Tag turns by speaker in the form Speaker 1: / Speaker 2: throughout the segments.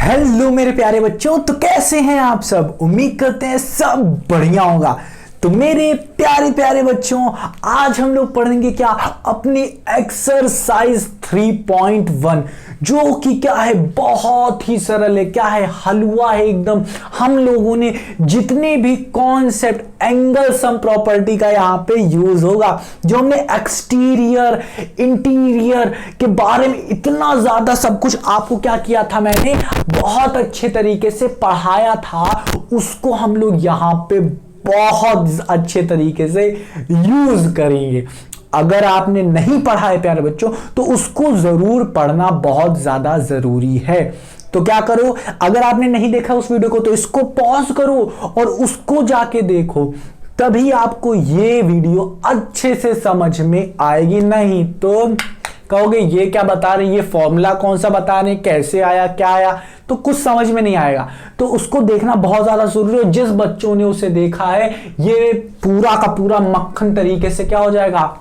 Speaker 1: Hello मेरे प्यारे बच्चों, तो कैसे हैं आप सब। उम्मीद करते हैं सब बढ़िया होगा। तो मेरे प्यारे प्यारे बच्चों, आज हम लोग पढ़ेंगे क्या, अपनी एक्सरसाइज 3.1 जो कि क्या है, बहुत ही सरल है। क्या है, हलवा है एकदम। हम लोगों ने जितने भी कॉन्सेप्ट एंगल सम प्रॉपर्टी का यहां पे यूज होगा, जो हमने एक्सटीरियर इंटीरियर के बारे में इतना ज्यादा सब कुछ आपको क्या किया था, मैंने बहुत अच्छे तरीके से पढ़ाया था, उसको हम लोग यहां पे बहुत अच्छे तरीके से यूज करेंगे। अगर आपने नहीं पढ़ा है प्यारे बच्चों, तो उसको जरूर पढ़ना बहुत ज्यादा जरूरी है। तो क्या करो, अगर आपने नहीं देखा उस वीडियो को, तो इसको पॉज करो और उसको जाके देखो, तभी आपको ये वीडियो अच्छे से समझ में आएगी। नहीं तो कहोगे ये क्या बता रहे, ये फॉर्मूला कौन सा बता रहे, कैसे आया, क्या आया, तो कुछ समझ में नहीं आएगा। तो उसको देखना बहुत ज्यादा जरूरी है। जिस बच्चों ने उसे देखा है, ये पूरा का पूरा मक्खन तरीके से क्या हो जाएगा,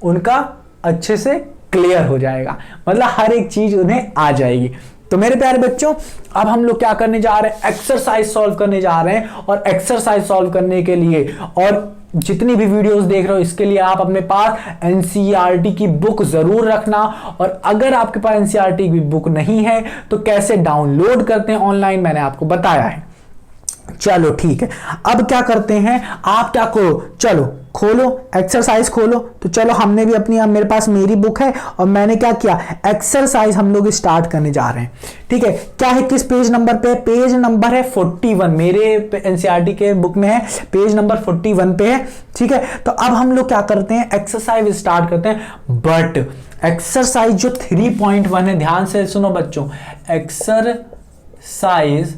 Speaker 1: उनका अच्छे से क्लियर हो जाएगा, मतलब हर एक चीज उन्हें आ जाएगी। तो मेरे प्यारे बच्चों, अब हम लोग क्या करने जा रहे हैं, एक्सरसाइज सॉल्व करने जा रहे हैं। और एक्सरसाइज सॉल्व करने के लिए और जितनी भी वीडियोस देख रहे हो, इसके लिए आप अपने पास एनसीईआरटी की बुक जरूर रखना। और अगर आपके पास एनसीईआरटी की बुक नहीं है, तो कैसे डाउनलोड करते हैं ऑनलाइन, मैंने आपको बताया है। चलो ठीक है, अब क्या करते हैं, आप क्या करो, चलो खोलो एक्सरसाइज खोलो। तो चलो, हमने भी अपनी, अब मेरे पास मेरी बुक है और मैंने क्या किया, एक्सरसाइज हम लोग स्टार्ट करने जा रहे हैं। ठीक है, क्या है, किस पेज नंबर पे, पेज नंबर है 41, मेरे एनसीईआरटी के बुक में है, पेज नंबर 41 पे है। ठीक है, तो अब हम लोग क्या करते हैं, एक्सरसाइज स्टार्ट करते हैं। बट एक्सरसाइज जो 3.1 है, ध्यान से सुनो बच्चों, एक्सरसाइज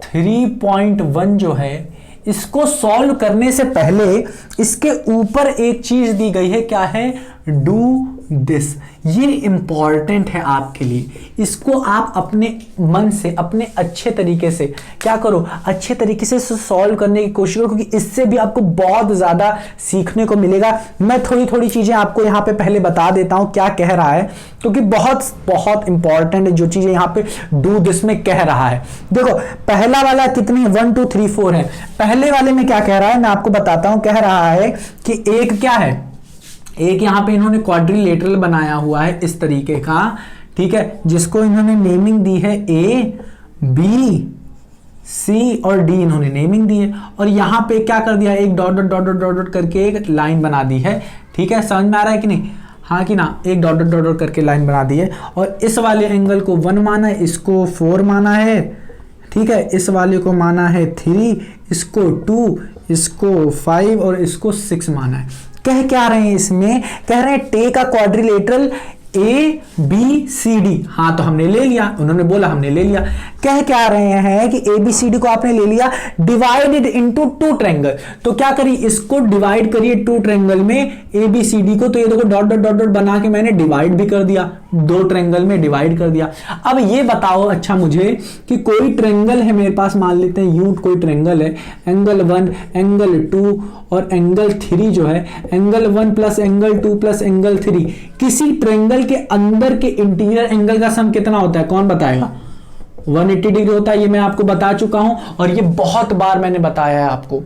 Speaker 1: 3.1 जो है, इसको सॉल्व करने से पहले इसके ऊपर एक चीज दी गई है, क्या है, डू दिस। ये इंपॉर्टेंट है आपके लिए, इसको आप अपने मन से, अपने अच्छे तरीके से क्या करो, अच्छे तरीके से सॉल्व करने की कोशिश करो, क्योंकि इससे भी आपको बहुत ज्यादा सीखने को मिलेगा। मैं थोड़ी थोड़ी चीजें आपको यहाँ पे पहले बता देता हूँ क्या कह रहा है, क्योंकि बहुत बहुत इंपॉर्टेंट है जो चीजें यहाँ पे डू दिस में कह रहा है। देखो, पहला वाला कितनी 1 2 3 4 है। पहले वाले में क्या कह रहा है, मैं आपको बताता हूं। कह रहा है कि एक क्या है, एक यहां पे इन्होंने क्वाड्रिलेटरल बनाया हुआ है इस तरीके का, ठीक है, जिसको इन्होंने नेमिंग दी है ए बी सी और डी, इन्होंने नेमिंग दी है। और यहां पे क्या कर दिया, एक dot dot dot dot dot करके एक लाइन बना दी है। ठीक है, समझ में आ रहा है कि नहीं, हाँ कि ना, एक डॉट डॉट डॉट डॉट करके लाइन बना दी है। और इस वाले एंगल को 1 माना है, इसको 4 माना है। ठीक है, इस वाले को माना है 3, इसको 2, इसको 5 और इसको 6 माना है। कह क्या रहे हैं इसमें, कह रहे हैं take a quadrilateral A B C D. हाँ, तो हमने ले लिया, उन्होंने बोला हमने ले लिया। कह क्या रहे हैं कि ए बी सी डी को आपने ले लिया, डिवाइडेड इनटू 2 ट्रायंगल। तो क्या करिए, इसको डिवाइड करिए 2 ट्रायंगल में ए बी सी डी को। तो ये देखो डॉट डॉट डॉट डॉट बना के मैंने डिवाइड भी कर दिया, 2 ट्रायंगल में डिवाइड कर दिया। अब ये बताओ अच्छा मुझे कि कोई ट्रायंगल है मेरे पास, मान लेते हैं यू कोई ट्रायंगल है, एंगल 1 एंगल 2 और एंगल 3 जो है, angle 1 plus angle 2 plus angle 3, किसी ट्रायंगल के अंदर के इंटीरियर एंगल का सम कितना होता है, कौन बताएगा। 180 डिग्री होता है, ये मैं आपको बता चुका हूं और ये बहुत बार मैंने बताया है आपको।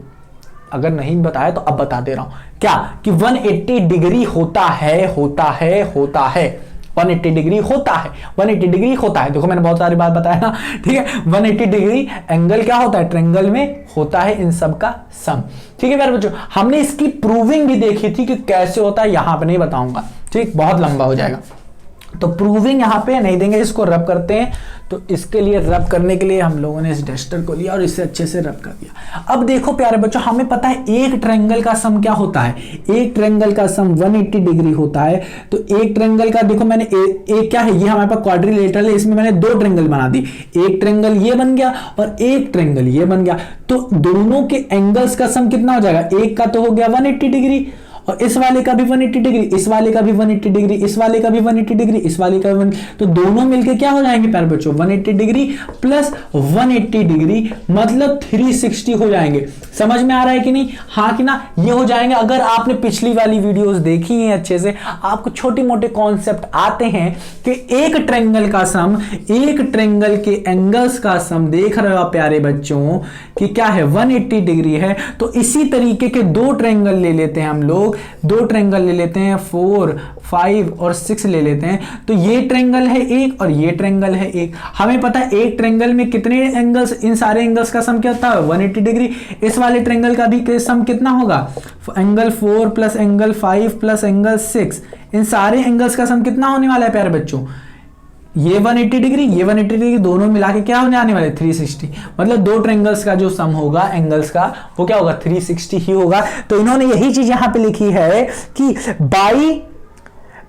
Speaker 1: अगर नहीं बताया तो अब बता दे रहा हूं, क्या कि 180 डिग्री होता है, होता है, होता है, 180 डिग्री होता है, 180 डिग्री होता है। देखो मैंने बहुत सारी बात बताया ना, ठीक है। 180 डिग्री एंगल क्या होता है, ट्रायंगल में होता है इन सब का सम। ठीक है प्यारे बच्चों, हमने इसकी प्रूविंग भी देखी थी कि कैसे होता है, यहां पे नहीं बताऊंगा, ठीक, बहुत लंबा हो जाएगा। तो प्रूविंग यहां पे नहीं देंगे, इसको रब करते हैं। तो इसके लिए रब करने के लिए हम लोगों ने इस डस्टर को लिया और इसे अच्छे से रब कर दिया। अब देखो प्यारे बच्चों, हमें पता है एक ट्रायंगल का सम क्या होता है, एक ट्रायंगल का सम 180 डिग्री होता है। तो एक ट्रायंगल का देखो, मैंने एक क्या है, ये हमारे पास क्वाड्रिलेटरल है, इसमें मैंने 2 ट्रायंगल बना दी, एक ट्रायंगल ये बन गया और एक ट्रायंगल ये बन गया। तो दोनों के एंगल्स का सम कितना हो जाएगा, एक का तो हो गया 180 डिग्री और इस वाले का भी 180 डिग्री, इस वाले का भी 180 डिग्री, इस वाले का भी 180 डिग्री, इस वाले का भी तो दोनों मिलके क्या हो जाएंगे प्यारे बच्चों, 180 डिग्री प्लस 180 डिग्री मतलब 360 हो जाएंगे। समझ में आ रहा है कि नहीं, हाँ कि ना, ये हो जाएंगे। अगर आपने पिछली वाली वीडियोस देखी हैं अच्छे से, आपको छोटे मोटे कॉन्सेप्ट आते हैं कि एक ट्रायंगल का सम, एक ट्रायंगल के एंगल्स का सम देख रहे हो आप प्यारे बच्चों कि क्या है 180 डिग्री है। तो इसी तरीके के दो ट्रायंगल ले लेते हैं हम लोग, दो ट्रायंगल ले लेते हैं 4, 5 और 6 ले लेते हैं। तो ये ट्रायंगल है एक और ये ट्रायंगल है एक। हमें पता है एक ट्रायंगल में कितने एंगल्स, इन सारे एंगल्स का सम क्या होता है 180 डिग्री। इस वाले ट्रायंगल का भी सम कितना होगा, angle 4 plus angle 5 plus angle 6, इन सारे एंगल्स का सम कितना होने वाला है प्यारे बच्चों, ये 180 डिग्री, ये 180 डिग्री, दोनों मिला के क्या होने आने वाले 360। मतलब दो ट्रायंगल्स का जो सम होगा एंगल्स का वो क्या होगा 360 ही होगा। तो इन्होंने यही चीज यहां पे लिखी है कि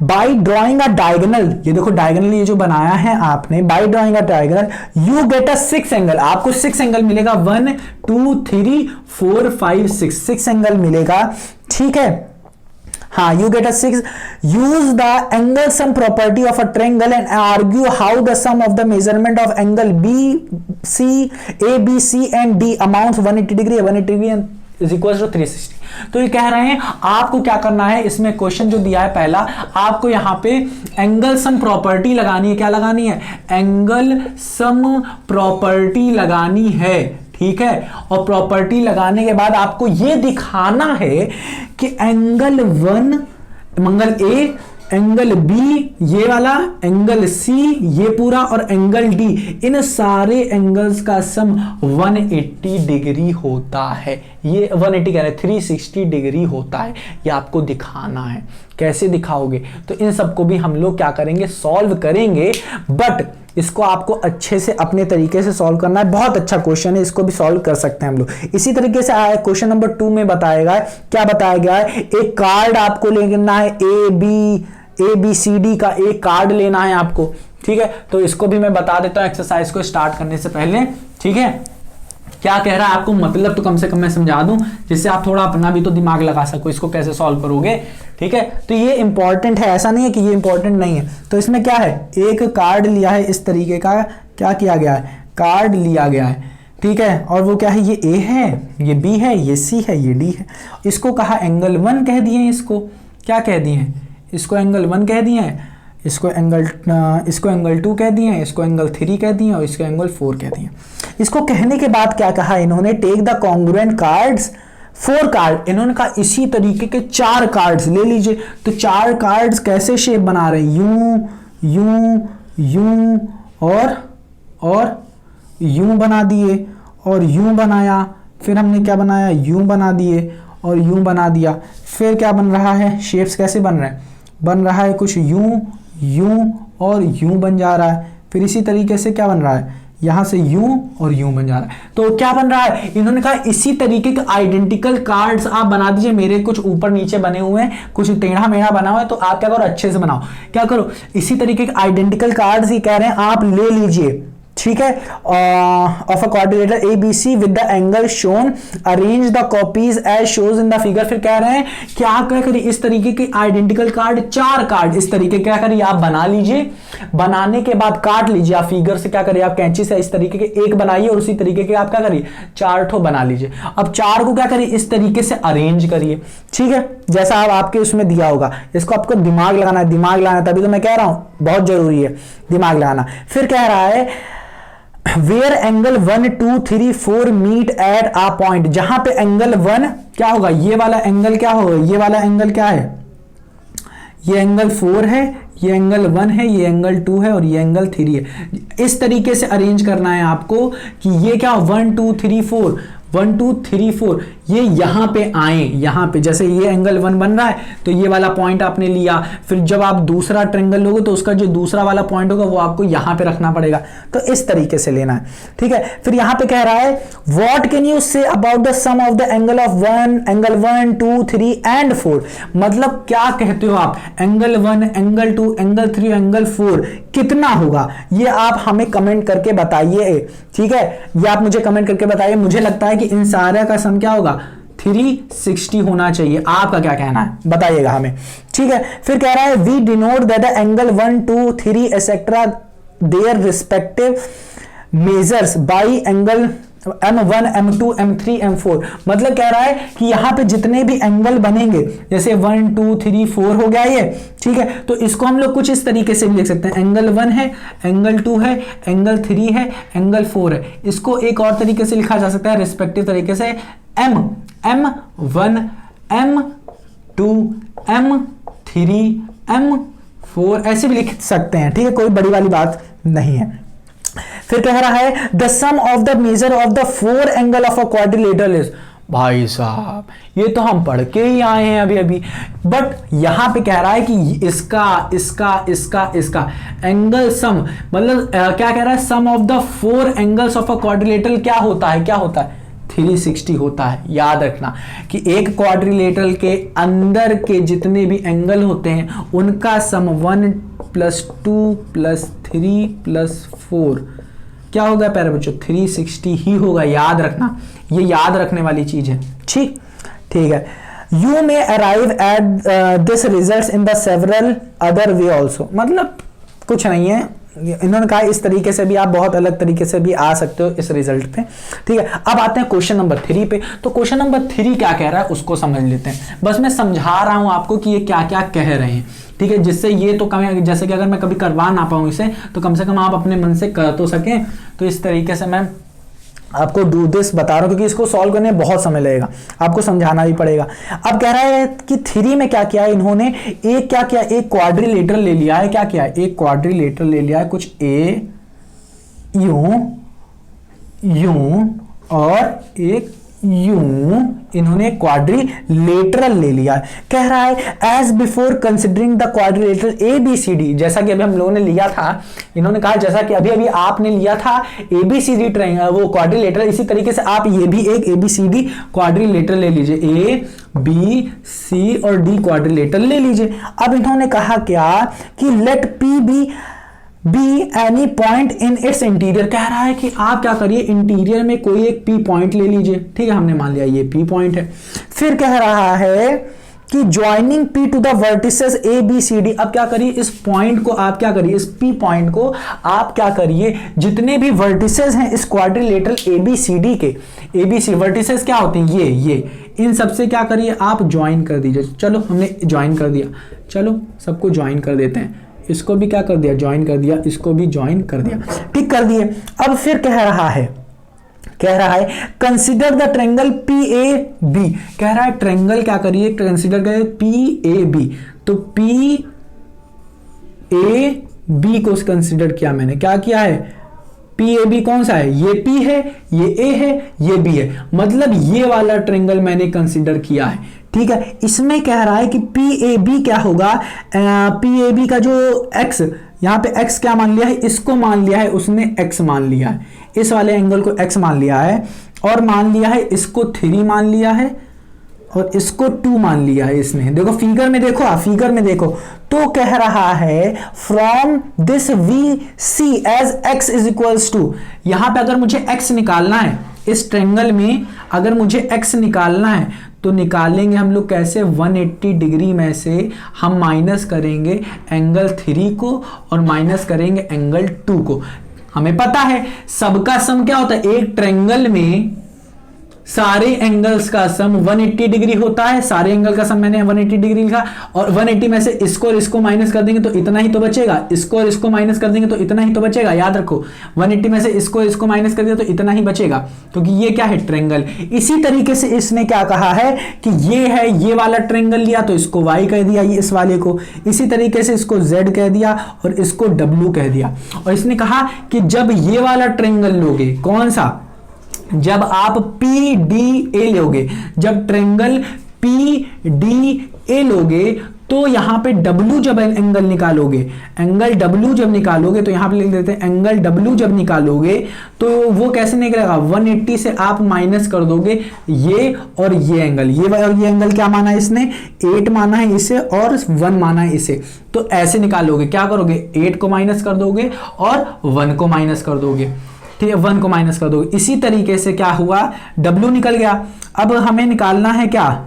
Speaker 1: बाई ड्रॉइंग अ डायगोनल, ये देखो डायगोनल ये जो बनाया है आपने, by drawing a diagonal you get a 6 angle, आपको 6 एंगल मिलेगा, 1 2 3 4 5 6 एंगल मिलेगा, ठीक है। हाँ, you get a 6. Use the angle sum property of a triangle and argue how the sum of the measurement of angle B, C, A, B, C and D amounts 180 degree, 180 degree and is equals to 360. तो ये कह रहे हैं आपको क्या करना है, इसमें क्वेश्चन जो दिया है पहला, आपको यहां पे एंगल सम प्रॉपर्टी लगानी है। क्या लगानी है, एंगल सम प्रॉपर्टी लगानी है, ठीक है। और प्रॉपर्टी लगाने के बाद आपको यह दिखाना है कि angle 1 angle A, angle B ये वाला, एंगल सी ये पूरा और एंगल डी, इन सारे एंगल्स का सम 180 डिग्री होता है। ये 180 कह रहे हैं 360 डिग्री होता है, ये आपको दिखाना है। कैसे दिखाओगे, तो इन सबको भी हम लोग क्या करेंगे, सॉल्व करेंगे, बट इसको आपको अच्छे से अपने तरीके से सॉल्व करना है। बहुत अच्छा क्वेश्चन है, इसको भी सॉल्व कर सकते हैं हम लोग। इसी तरीके से आया क्वेश्चन नंबर 2 में बताएगा, क्या बताया गया है, एक कार्ड आपको लेना है, ए बी सी डी का एक कार्ड लेना है आपको, ठीक है। तो इसको भी मैं बता देता हूं एक्सरसाइज को स्टार्ट करने से पहले, ठीक है। क्या कह रहा है आपको मतलब तो कम से कम मैं समझा दूं, जिससे आप थोड़ा अपना भी तो दिमाग लगा सको, इसको कैसे सॉल्व करोगे, ठीक है। तो ये इंपॉर्टेंट है, ऐसा नहीं है कि ये इंपॉर्टेंट नहीं है। तो इसमें क्या है, एक कार्ड लिया है इस तरीके का, क्या किया गया है, कार्ड लिया गया है, ठीक है। और वो क्या है, ये ए है, ये बी है, ये सी है, ये डी है। इसको कहा एंगल 1 कह दिए, इसको क्या कह दिए, इसको एंगल 1 कह दिए हैं, इसको एंगल 2 कह दिए हैं, इसको एंगल 3 कह दिए और इसको एंगल 4 कह दिए। इसको कहने के बाद क्या कहा इन्होंने, take the congruent cards 4 card, इन्होंने कहा इसी तरीके के 4 कार्ड्स ले लीजिए। तो 4 कार्ड्स कैसे शेप बना रहे हैं, यूं यूं यूं और यूं बना दिए और यूं बनाया, फिर हमने क्या बनाया, यूं बना दिए और यूं बना दिया। फिर क्या बन रहा है, शेप्स कैसे बन रहे हैं, बन रहा है कुछ यूं यूं और यूं बन जा रहा है। फिर इसी तरीके से क्या बन रहा है, यहां से यूं और यूं बन जा रहा है। तो क्या बन रहा है, इन्होंने कहा इसी तरीके के आइडेंटिकल कार्ड्स आप बना दीजिए। मेरे कुछ ऊपर नीचे बने हुए हैं, कुछ टेढ़ा मेढ़ा बना हुआ है, तो आप क्या करो, अच्छे से बनाओ। क्या करो, इसी तरीके के आइडेंटिकल कार्ड्स ही कह रहे हैं आप ले लीजिए, ठीक है। Of a quadrilateral ABC with the angle shown, arrange the copies as shows in the figure. फिर कह रहे हैं क्या करिए, इस तरीके के आइडेंटिकल कार्ड 4 कार्ड इस तरीके क्या करिए आप बना लीजिए। बनाने के बाद काट लीजिए आप फिगर से, क्या करिए आप कैंची से इस तरीके के एक बनाइए और उसी तरीके के आप क्या करिए 4 ठो बना लीजिए। अब 4 को क्या करिए इस तरीके से अरेंज करिए, ठीक है, जैसा आप आपके उसमें दिया होगा। इसको आपको दिमाग लगाना है, दिमाग लगाना, तभी तो मैं कह रहा हूं बहुत जरूरी है दिमाग लगाना। फिर कह रहा है where angle 1 2 3 4 meet at a point, जहां पे एंगल 1 क्या होगा, ये वाला एंगल क्या होगा, ये वाला एंगल क्या है, ये एंगल 4 है, ये एंगल 1 है, ये एंगल 2 है और ये एंगल 3 है। इस तरीके से अरेंज करना है आपको कि ये क्या 1 2 3 4 1 2 3 4 ये यहां पे आए, यहां पे जैसे ये एंगल 1 बन रहा है तो ये वाला पॉइंट आपने लिया। फिर जब आप दूसरा ट्रायंगल लोगे तो उसका जो दूसरा वाला पॉइंट होगा वो आपको यहां पे रखना पड़ेगा। तो इस तरीके से लेना है, ठीक है। फिर यहां पे कह रहा है what can you say about the sum of the angle of angle 1 2 3 and 4, मतलब क्या कहते हो आप, एंगल 1 एंगल 2 एंगल 3 एंगल 4 कितना होगा, ये आप हमें कमेंट करके बताइए, ठीक है। ये आप मुझे कमेंट करके बताइए। मुझे लगता है कि इन सारे का सम क्या होगा 360 होना चाहिए। आपका क्या कहना है, बताइएगा हमें। ठीक है, फिर कह रहा है we denote that the angle 1 2 3 etcetera their respective measures by angle M1 M2 M3 M4। मतलब कह रहा है कि यहां पे जितने भी एंगल बनेंगे, जैसे 1 2 3 4 हो गया ये, ठीक है, तो इसको हम लोग कुछ इस तरीके से भी लिख सकते हैं, एंगल 1 है, एंगल 2 है, एंगल 3 है, एंगल 4 है। इसको एक और तरीके से लिखा जा सकता है रिस्पेक्टिव तरीके से, M1 M2 M3 M4 ऐसे भी लिख सकते हैं। ठीक है, कोई बड़ी वाली बात नहीं है। फिर कह रहा है the sum of the measure of the 4 angle of a quadrilateral is, भाई साहब ये तो हम पढ़ के ही आए हैं अभी अभी, बट यहां पे कह रहा है कि इसका एंगल सम, मतलब क्या कह रहा है, sum of the 4 angles of a quadrilateral क्या होता है 360 होता है। याद रखना कि एक क्वाड्रिलेटरल के अंदर के जितने भी एंगल होते हैं उनका सम 1 + 2 + 3 + 4 क्या होगा प्यारे बच्चों, 360 ही होगा। याद रखना, ये याद रखने वाली चीज है। ठीक है। You may arrive at this result in the several other way also, मतलब कुछ नहीं है, इन्होंने कहा इस तरीके से भी आप बहुत अलग तरीके से भी आ सकते हो इस रिजल्ट पे। ठीक है, अब आते हैं क्वेश्चन नंबर 3 पे। तो क्वेश्चन नंबर 3 क्या कह रहा है उसको समझ लेते हैं। बस मैं समझा रहा हूं आपको कि ये क्या क्या कह रहे हैं। ठीक है, जिससे ये तो कम, जैसे कि अगर मैं कभी करवा ना पाऊं इसे, तो कम से कम आप अपने मन से कर तो सकें। तो इस तरीके से मैं आपको डू दिस बता रहा हूं, क्योंकि इसको सॉल्व करने में बहुत समय लगेगा, आपको समझाना भी पड़ेगा। अब कह रहा है कि 3 में क्या किया है इन्होंने, एक क्या किया, एक क्वाड्रिलेटरल ले लिया है। क्या किया है, एक क्वाड्रिलेटरल ले लिया है, कुछ ए यूं और एक यूं, इन्होंने क्वाड्रिलेटरल ले लिया है। कह रहा है as before considering the quadrilateral ABCD, जैसा कि अभी हम लोगों ने लिया था, इन्होंने कहा जैसा कि अभी आपने लिया था ABCD ट्रायंगल वो क्वाड्रिलेटरल, इसी तरीके से आप ये भी एक ABCD क्वाड्रिलेटरल ले लीजिए, ABC और D क्वाड्रिलेटरल ले लीजिए। अब इन्होंने कहा क्या कि let P be any point in its interior, कह रहा है कि आप क्या करिए, इंटीरियर में कोई एक P पॉइंट ले लीजिए। ठीक है, हमने मान लिया ये P पॉइंट है। फिर कह रहा है कि joining P to the vertices ABCD, अब क्या करिए, इस पॉइंट को आप क्या करिए, इस P पॉइंट को आप क्या करिए, जितने भी वर्टिसेस हैं इस क्वाड्रिलेटरल ABCD के, ABC वर्टिसेस क्या होते हैं, ये इन सबसे क्या करिए, आप ज्वाइन कर दीजिए। चलो हमने ज्वाइन कर दिया, चलो सबको ज्वाइन कर देते हैं, इसको भी क्या कर दिया, ज्वाइन कर दिया, इसको भी ज्वाइन कर दिया। ठीक कर दिए। अब फिर कह रहा है कंसिडर द ट्रायंगल PAB, कह रहा है ट्रायंगल क्या करिए, कंसिडर करिए PAB। तो PAB को कंसिडर किया मैंने, क्या किया है, PAB कौन सा है, ये P है, ये A है, ये B है, मतलब ये वाला ट्रायंगल मैंने कंसिडर किया है। ठीक है, इसमें कह रहा है कि PAB क्या होगा, PAB का जो x, यहां पे x क्या मान लिया है, इसको मान लिया है उसने x मान लिया है, इस वाले एंगल को x मान लिया है, और मान लिया है इसको 3 मान लिया है, और इसको 2 मान लिया है इसने। देखो फिगर में देखो, फिगर में देखो, तो कह रहा है from this we see as x is equals to, यहां पे अगर मुझे x निकालना है, इस ट्रायंगल में अगर मुझे x निकालना है तो निकालेंगे हम लोग कैसे, 180 डिग्री में से हम माइनस करेंगे एंगल 3 को और माइनस करेंगे एंगल 2 को। हमें पता है सबका सम क्या होता है, एक ट्रायंगल में सारे एंगल्स का सम 180 डिग्री होता है, सारे एंगल का सम मैंने 180 डिग्री लिखा, और 180 में से इसको और इसको माइनस कर देंगे तो इतना ही तो बचेगा, इसको और इसको माइनस कर देंगे तो इतना ही तो बचेगा। याद रखो 180 में से इसको इसको माइनस कर दिया तो इतना ही बचेगा, क्योंकि ये क्या है, ट्रायंगल। इसी तरीके से इसने क्या कहा है कि ये है, ये वाला ट्रायंगल लिया तो इसको y कह दिया, ये इस वाले को, इसी तरीके से इसको z कह दिया और इसको w कह दिया। और इसने कहा कि जब ये वाला ट्रायंगल लोगे, कौन सा, जब आप PDA लोगे, जब ट्रायंगल PDA लोगे तो यहां पे W जब एंगल निकालोगे, एंगल W जब निकालोगे तो यहां पे लिख देते हैं एंगल W जब निकालोगे तो वो कैसे निकलेगा, 180 से आप माइनस कर दोगे ये और ये एंगल, ये और ये एंगल क्या माना है इसने, 8 माना है इसे और 1 माना है इसे, तो ऐसे निकालोगे। क्या करोगे, 8 को माइनस कर दोगे और 1 को माइनस कर दोगे। ठीक है, 1 को माइनस कर दो। इसी तरीके से क्या हुआ, W निकल गया। अब हमें निकालना है क्या,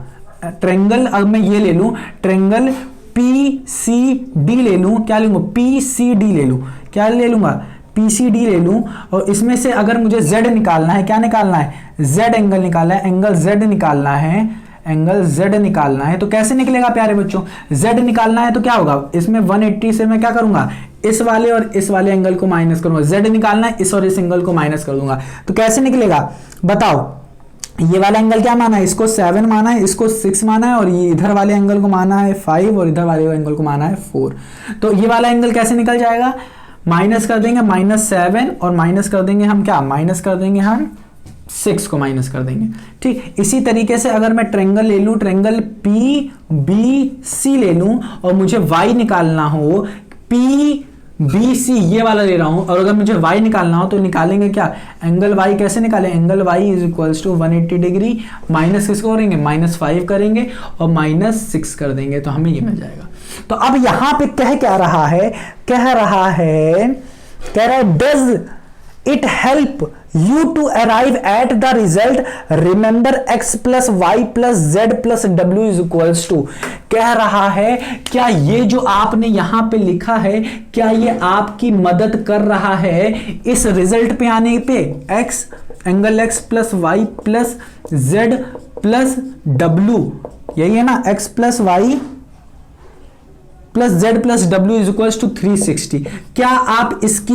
Speaker 1: ट्रेंगल। अब मैं ये ले लूं ट्रेंगल PCD ले लूं, क्या लूंगा PCD ले लूं, क्या ले लूंगा PCD ले लूं। और इसमें से अगर मुझे Z निकालना है, क्या निकालना है, Z एंगल निकालना है, एंगल Z निकालना है, एंगल Z निकालना है। तो कैसे निकलेगा प्यारे बच्चों, Z निकालना है तो क्या होगा, इसमें 180 से मैं क्या करूंगा, इस वाले और इस वाले एंगल को माइनस करूंगा। Z निकालना है, इस और इस एंगल को माइनस कर दूंगा। तो कैसे निकलेगा बताओ, ये वाला एंगल क्या माना है, इसको 7 माना है, इसको 6 माना है, और ये इधर वाले एंगल को माना है 5 और इधर वाले एंगल को माना है 4। तो ये वाला एंगल कैसे निकल जाएगा, माइनस कर देंगे -7 और माइनस कर देंगे हम क्या, माइनस कर देंगे हम 6 को माइनस कर देंगे। ठीक, इसी तरीके से अगर मैं ट्रेंगल ले लूं, ट्रेंगल PBC ले लूं और मुझे Y निकालना हो, PBC ये वाला ले रहा हूं, और अगर मुझे Y निकालना हो तो निकालेंगे क्या, एंगल Y कैसे निकालें, angle Y is equals to 180 degree minus किसको करेंगे, -5 करेंगे और -6 कर देंगे, तो हमें ये मिल जाएगा। तो अब यहां पे कह रहा है does it help you to arrive at the result, remember x plus Y plus Z plus W is equals to. कह रहा है क्या ये जो आपने यहां पे लिखा है, क्या ये आपकी मदद कर रहा है इस रिजल्ट पे आने पे, x angle x plus Y plus Z plus W, यही है ना, x plus Y plus Z plus W is equals to 360। क्या आप इसकी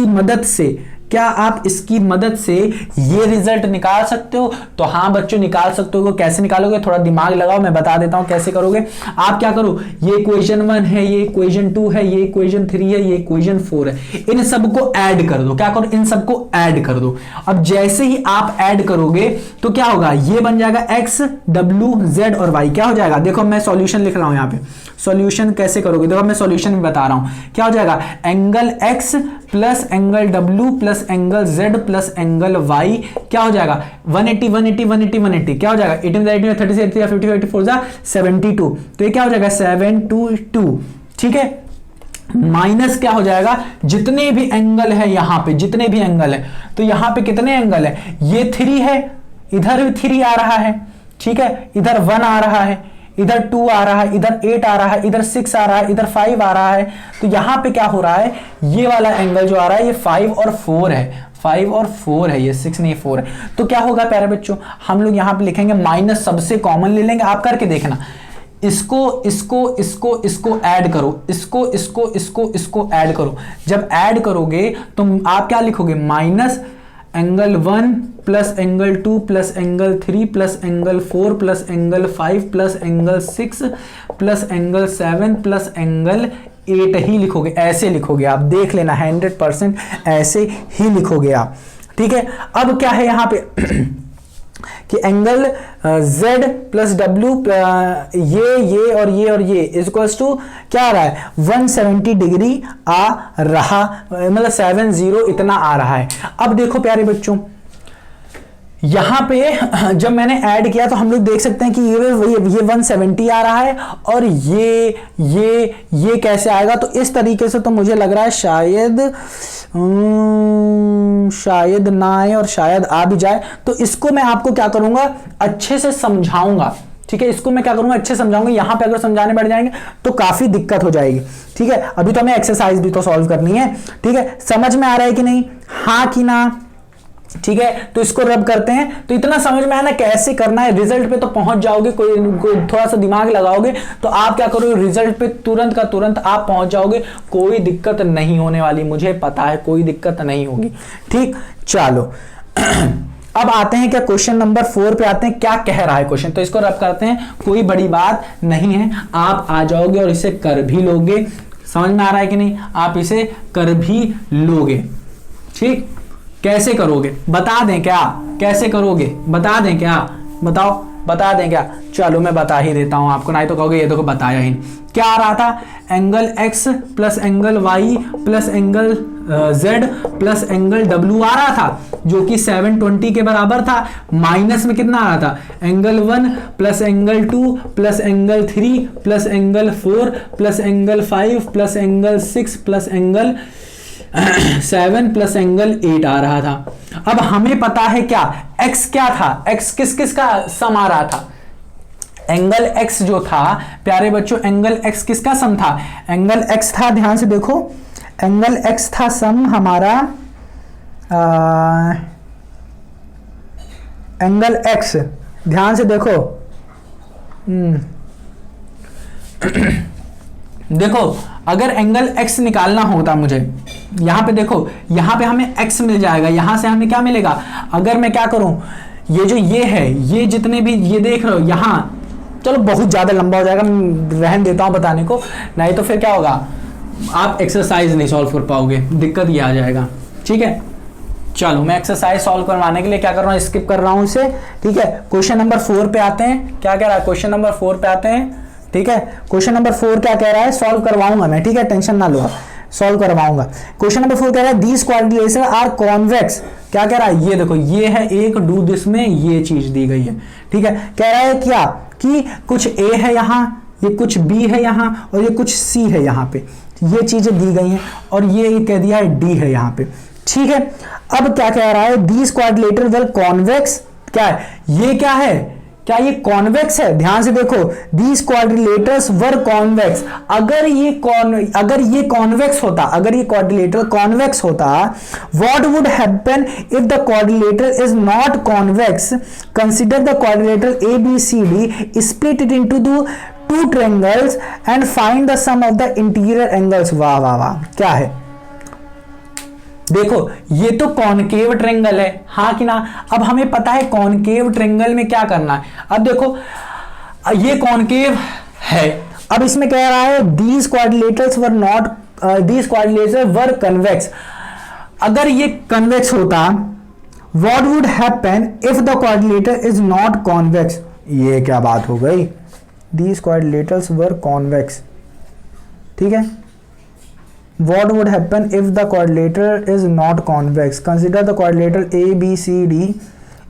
Speaker 1: मदद से ये रिजल्ट निकाल सकते हो? तो हाँ बच्चों निकाल सकते हो। कैसे निकालोगे, थोड़ा दिमाग लगाओ, मैं बता देता हूं कैसे करोगे। आप क्या करो, ये इक्वेशन 1 है, ये इक्वेशन 2 है, ये इक्वेशन 3 है, ये इक्वेशन 4 है, इन सबको ऐड कर दो। क्या करो, इन सबको ऐड कर दो। अब जैसे ही आप ऐड करोगे तो क्या होगा, ये बन जाएगा x w z और y, क्या हो जाएगा, देखो मैं सॉल्यूशन लिख रहा हूं यहाँ पे, सॉल्यूशन कैसे करोगे, देखो मैं सॉल्यूशन में बता रहा हूं। क्या हो जाएगा, angle x plus angle w plus angle z plus angle y, क्या हो जाएगा 180 180 180 180, क्या हो जाएगा 18 18 30 30 50 54 72। तो ये क्या हो जाएगा 722। ठीक है, माइनस क्या हो जाएगा, जितने भी एंगल है यहां पे, जितने भी एंगल है, तो यहां पे कितने एंगल है, ये 3 है, इधर भी 3 आ रहा है, ठीक है, इधर 1 आ रहा है, इधर 2 आ रहा है, इधर 8 आ रहा है, इधर 6 आ रहा है, इधर 5 आ रहा है। तो यहां पे क्या हो रहा है, ये वाला एंगल जो आ रहा है ये 5 और 4 है, 5 और 4 है, ये 6 नहीं 4 है। तो क्या होगा प्यारे बच्चों, हम लोग यहां पे लिखेंगे माइनस, सबसे कॉमन ले लेंगे। आप करके देखना, इसको ऐड करो, इसको ऐड करो। जब ऐड करोगे तो आप क्या लिखोगे, minus angle 1 plus angle 2 plus angle 3 plus angle 4 plus angle 5 plus angle 6 plus angle 7 plus angle 8 ही लिखोगे। ऐसे लिखोगे आप, देख लेना 100% ऐसे ही लिखोगे आप। ठीक है, अब क्या है यहाँ पे कि एंगल Z प्लस W, ये और ये इज इक्वल्स टू क्या आ रहा है, 170 डिग्री आ रहा, मतलब 70 इतना आ रहा है। अब देखो प्यारे बच्चों, यहां पे जब मैंने ऐड किया तो हम लोग देख सकते हैं कि ये 170 आ रहा है, और ये कैसे आएगा, तो इस तरीके से तो मुझे लग रहा है शायद ना आए और शायद आ भी जाए। तो इसको मैं आपको क्या करूंगा, अच्छे से समझाऊंगा। ठीक है, इसको मैं क्या करूंगा, अच्छे समझाऊंगा। यहां पे अगर समझाने बैठ जाएंगे तो काफी दिक्कत हो जाएगी। ठीक है, अभी तो हमें एक्सरसाइज भी तो सॉल्व करनी है। ठीक है, समझ में आ रहा है कि नहीं, हाँ कि ना। ठीक है, तो इसको रब करते हैं, तो इतना समझ में आया ना कैसे करना है। रिजल्ट पे तो पहुंच जाओगे, कोई थोड़ा सा दिमाग लगाओगे तो आप क्या करोगे, रिजल्ट पे तुरंत का तुरंत आप पहुंच जाओगे। कोई दिक्कत नहीं होने वाली, मुझे पता है कोई दिक्कत नहीं होगी। ठीक, चलो अब आते हैं क्या क्वेश्चन नंबर 4 पे आते हैं। क्या कह रहा है क्वेश्चन, तो इसको रब करते हैं, कोई बड़ी बात नहीं है, आप आ जाओगे और इसे कर भी लोगे। समझ में आ रहा है कि नहीं, आप इसे कर भी लोगे। ठीक, कैसे करोगे बता दें क्या, कैसे करोगे बता दें क्या, बताओ बता दें क्या। चलो मैं बता ही देता हूं आपको, नहीं तो कहोगे ये तो बताया ही नहीं। क्या आ रहा था, angle x plus angle y plus angle z plus angle w आ रहा था, जो कि 720 के बराबर था। माइनस में कितना आ रहा था, angle 1 plus angle 2 plus angle 3 plus angle 4 plus angle 5 plus angle 6 plus angle 7 plus angle 8 आ रहा था। अब हमें पता है क्या x क्या था, x किस किस का सम आ रहा था, एंगल x जो था प्यारे बच्चों, एंगल x किसका सम था, एंगल x था, ध्यान से देखो, एंगल x था सम हमारा, एंगल x, ध्यान से देखो, देखो अगर एंगल x निकालना होता मुझे, यहां पे देखो, यहां पे हमें x मिल जाएगा, यहां से हमें क्या मिलेगा, अगर मैं क्या करूं, ये जो ये है, ये जितने भी ये देख रहे हो यहां, चलो बहुत ज्यादा लंबा हो जाएगा, रहन देता हूं बताने को, नहीं तो फिर क्या होगा, आप एक्सरसाइज नहीं सॉल्व कर पाओगे, दिक्कत ये आ जाएगा। ठीक है, चलो मैं एक्सरसाइज सॉल्व करवाने के लिए क्या कर रहा हूं, स्किप कर रहा हूं इसे। ठीक है, क्वेश्चन नंबर 4 पे आते हैं, क्या कह रहा है क्वेश्चन नंबर 4 पे आते हैं। ठीक है, क्वेश्चन नंबर 4 क्या कह रहा है, सॉल्व करवाऊंगा मैं, ठीक है, टेंशन ना लो, सॉल्व करवाऊंगा। क्वेश्चन नंबर 4 कह रहा है दीज क्वाड्रिलेटरल आर कॉन्वेक्स, क्या कह रहा है, ये देखो ये है एक डू दिस में ये चीज दी गई है। ठीक है, कह रहा है क्या कि कुछ ए है यहां, ये कुछ बी है यहां, और ये कुछ सी है यहां पे, ये चीजें दी गई हैं, और ये कह दिया है डी है यहां पे। ठीक है, अब क्या कह रहा है, दीज क्वाड्रिलेटरल वर कॉन्वेक्स, क्या है ये, क्या है, क्या ये कॉन्वेक्स है, ध्यान से देखो, दीज क्वाड्रिलेटर्स वर कॉन्वेक्स, अगर ये कॉन्वेक्स होता, अगर ये क्वाड्रिलेटर कॉन्वेक्स होता, what would happen if the quadrilateral is not convex, consider the quadrilateral A B C D, split it into the two triangles and find the sum of the interior angles. वाह वाह वाह, क्या है, देखो ये तो concave triangle है, हाँ कि ना, अब हमें पता है कॉनकेव ट्रायंगल में क्या करना है। अब देखो ये कॉनकेव है, अब इसमें कह रहा है these quadrilaterals were not, these quadrilaterals were convex, अगर ये कन्वेक्स होता, what would happen if the quadrilateral is not convex, ये क्या बात हो गई, दीज क्वाड्रिलेटर्स वर कॉन्वेक्स। ठीक है, what would happen if the quadrilateral is not convex, consider the quadrilateral ABCD,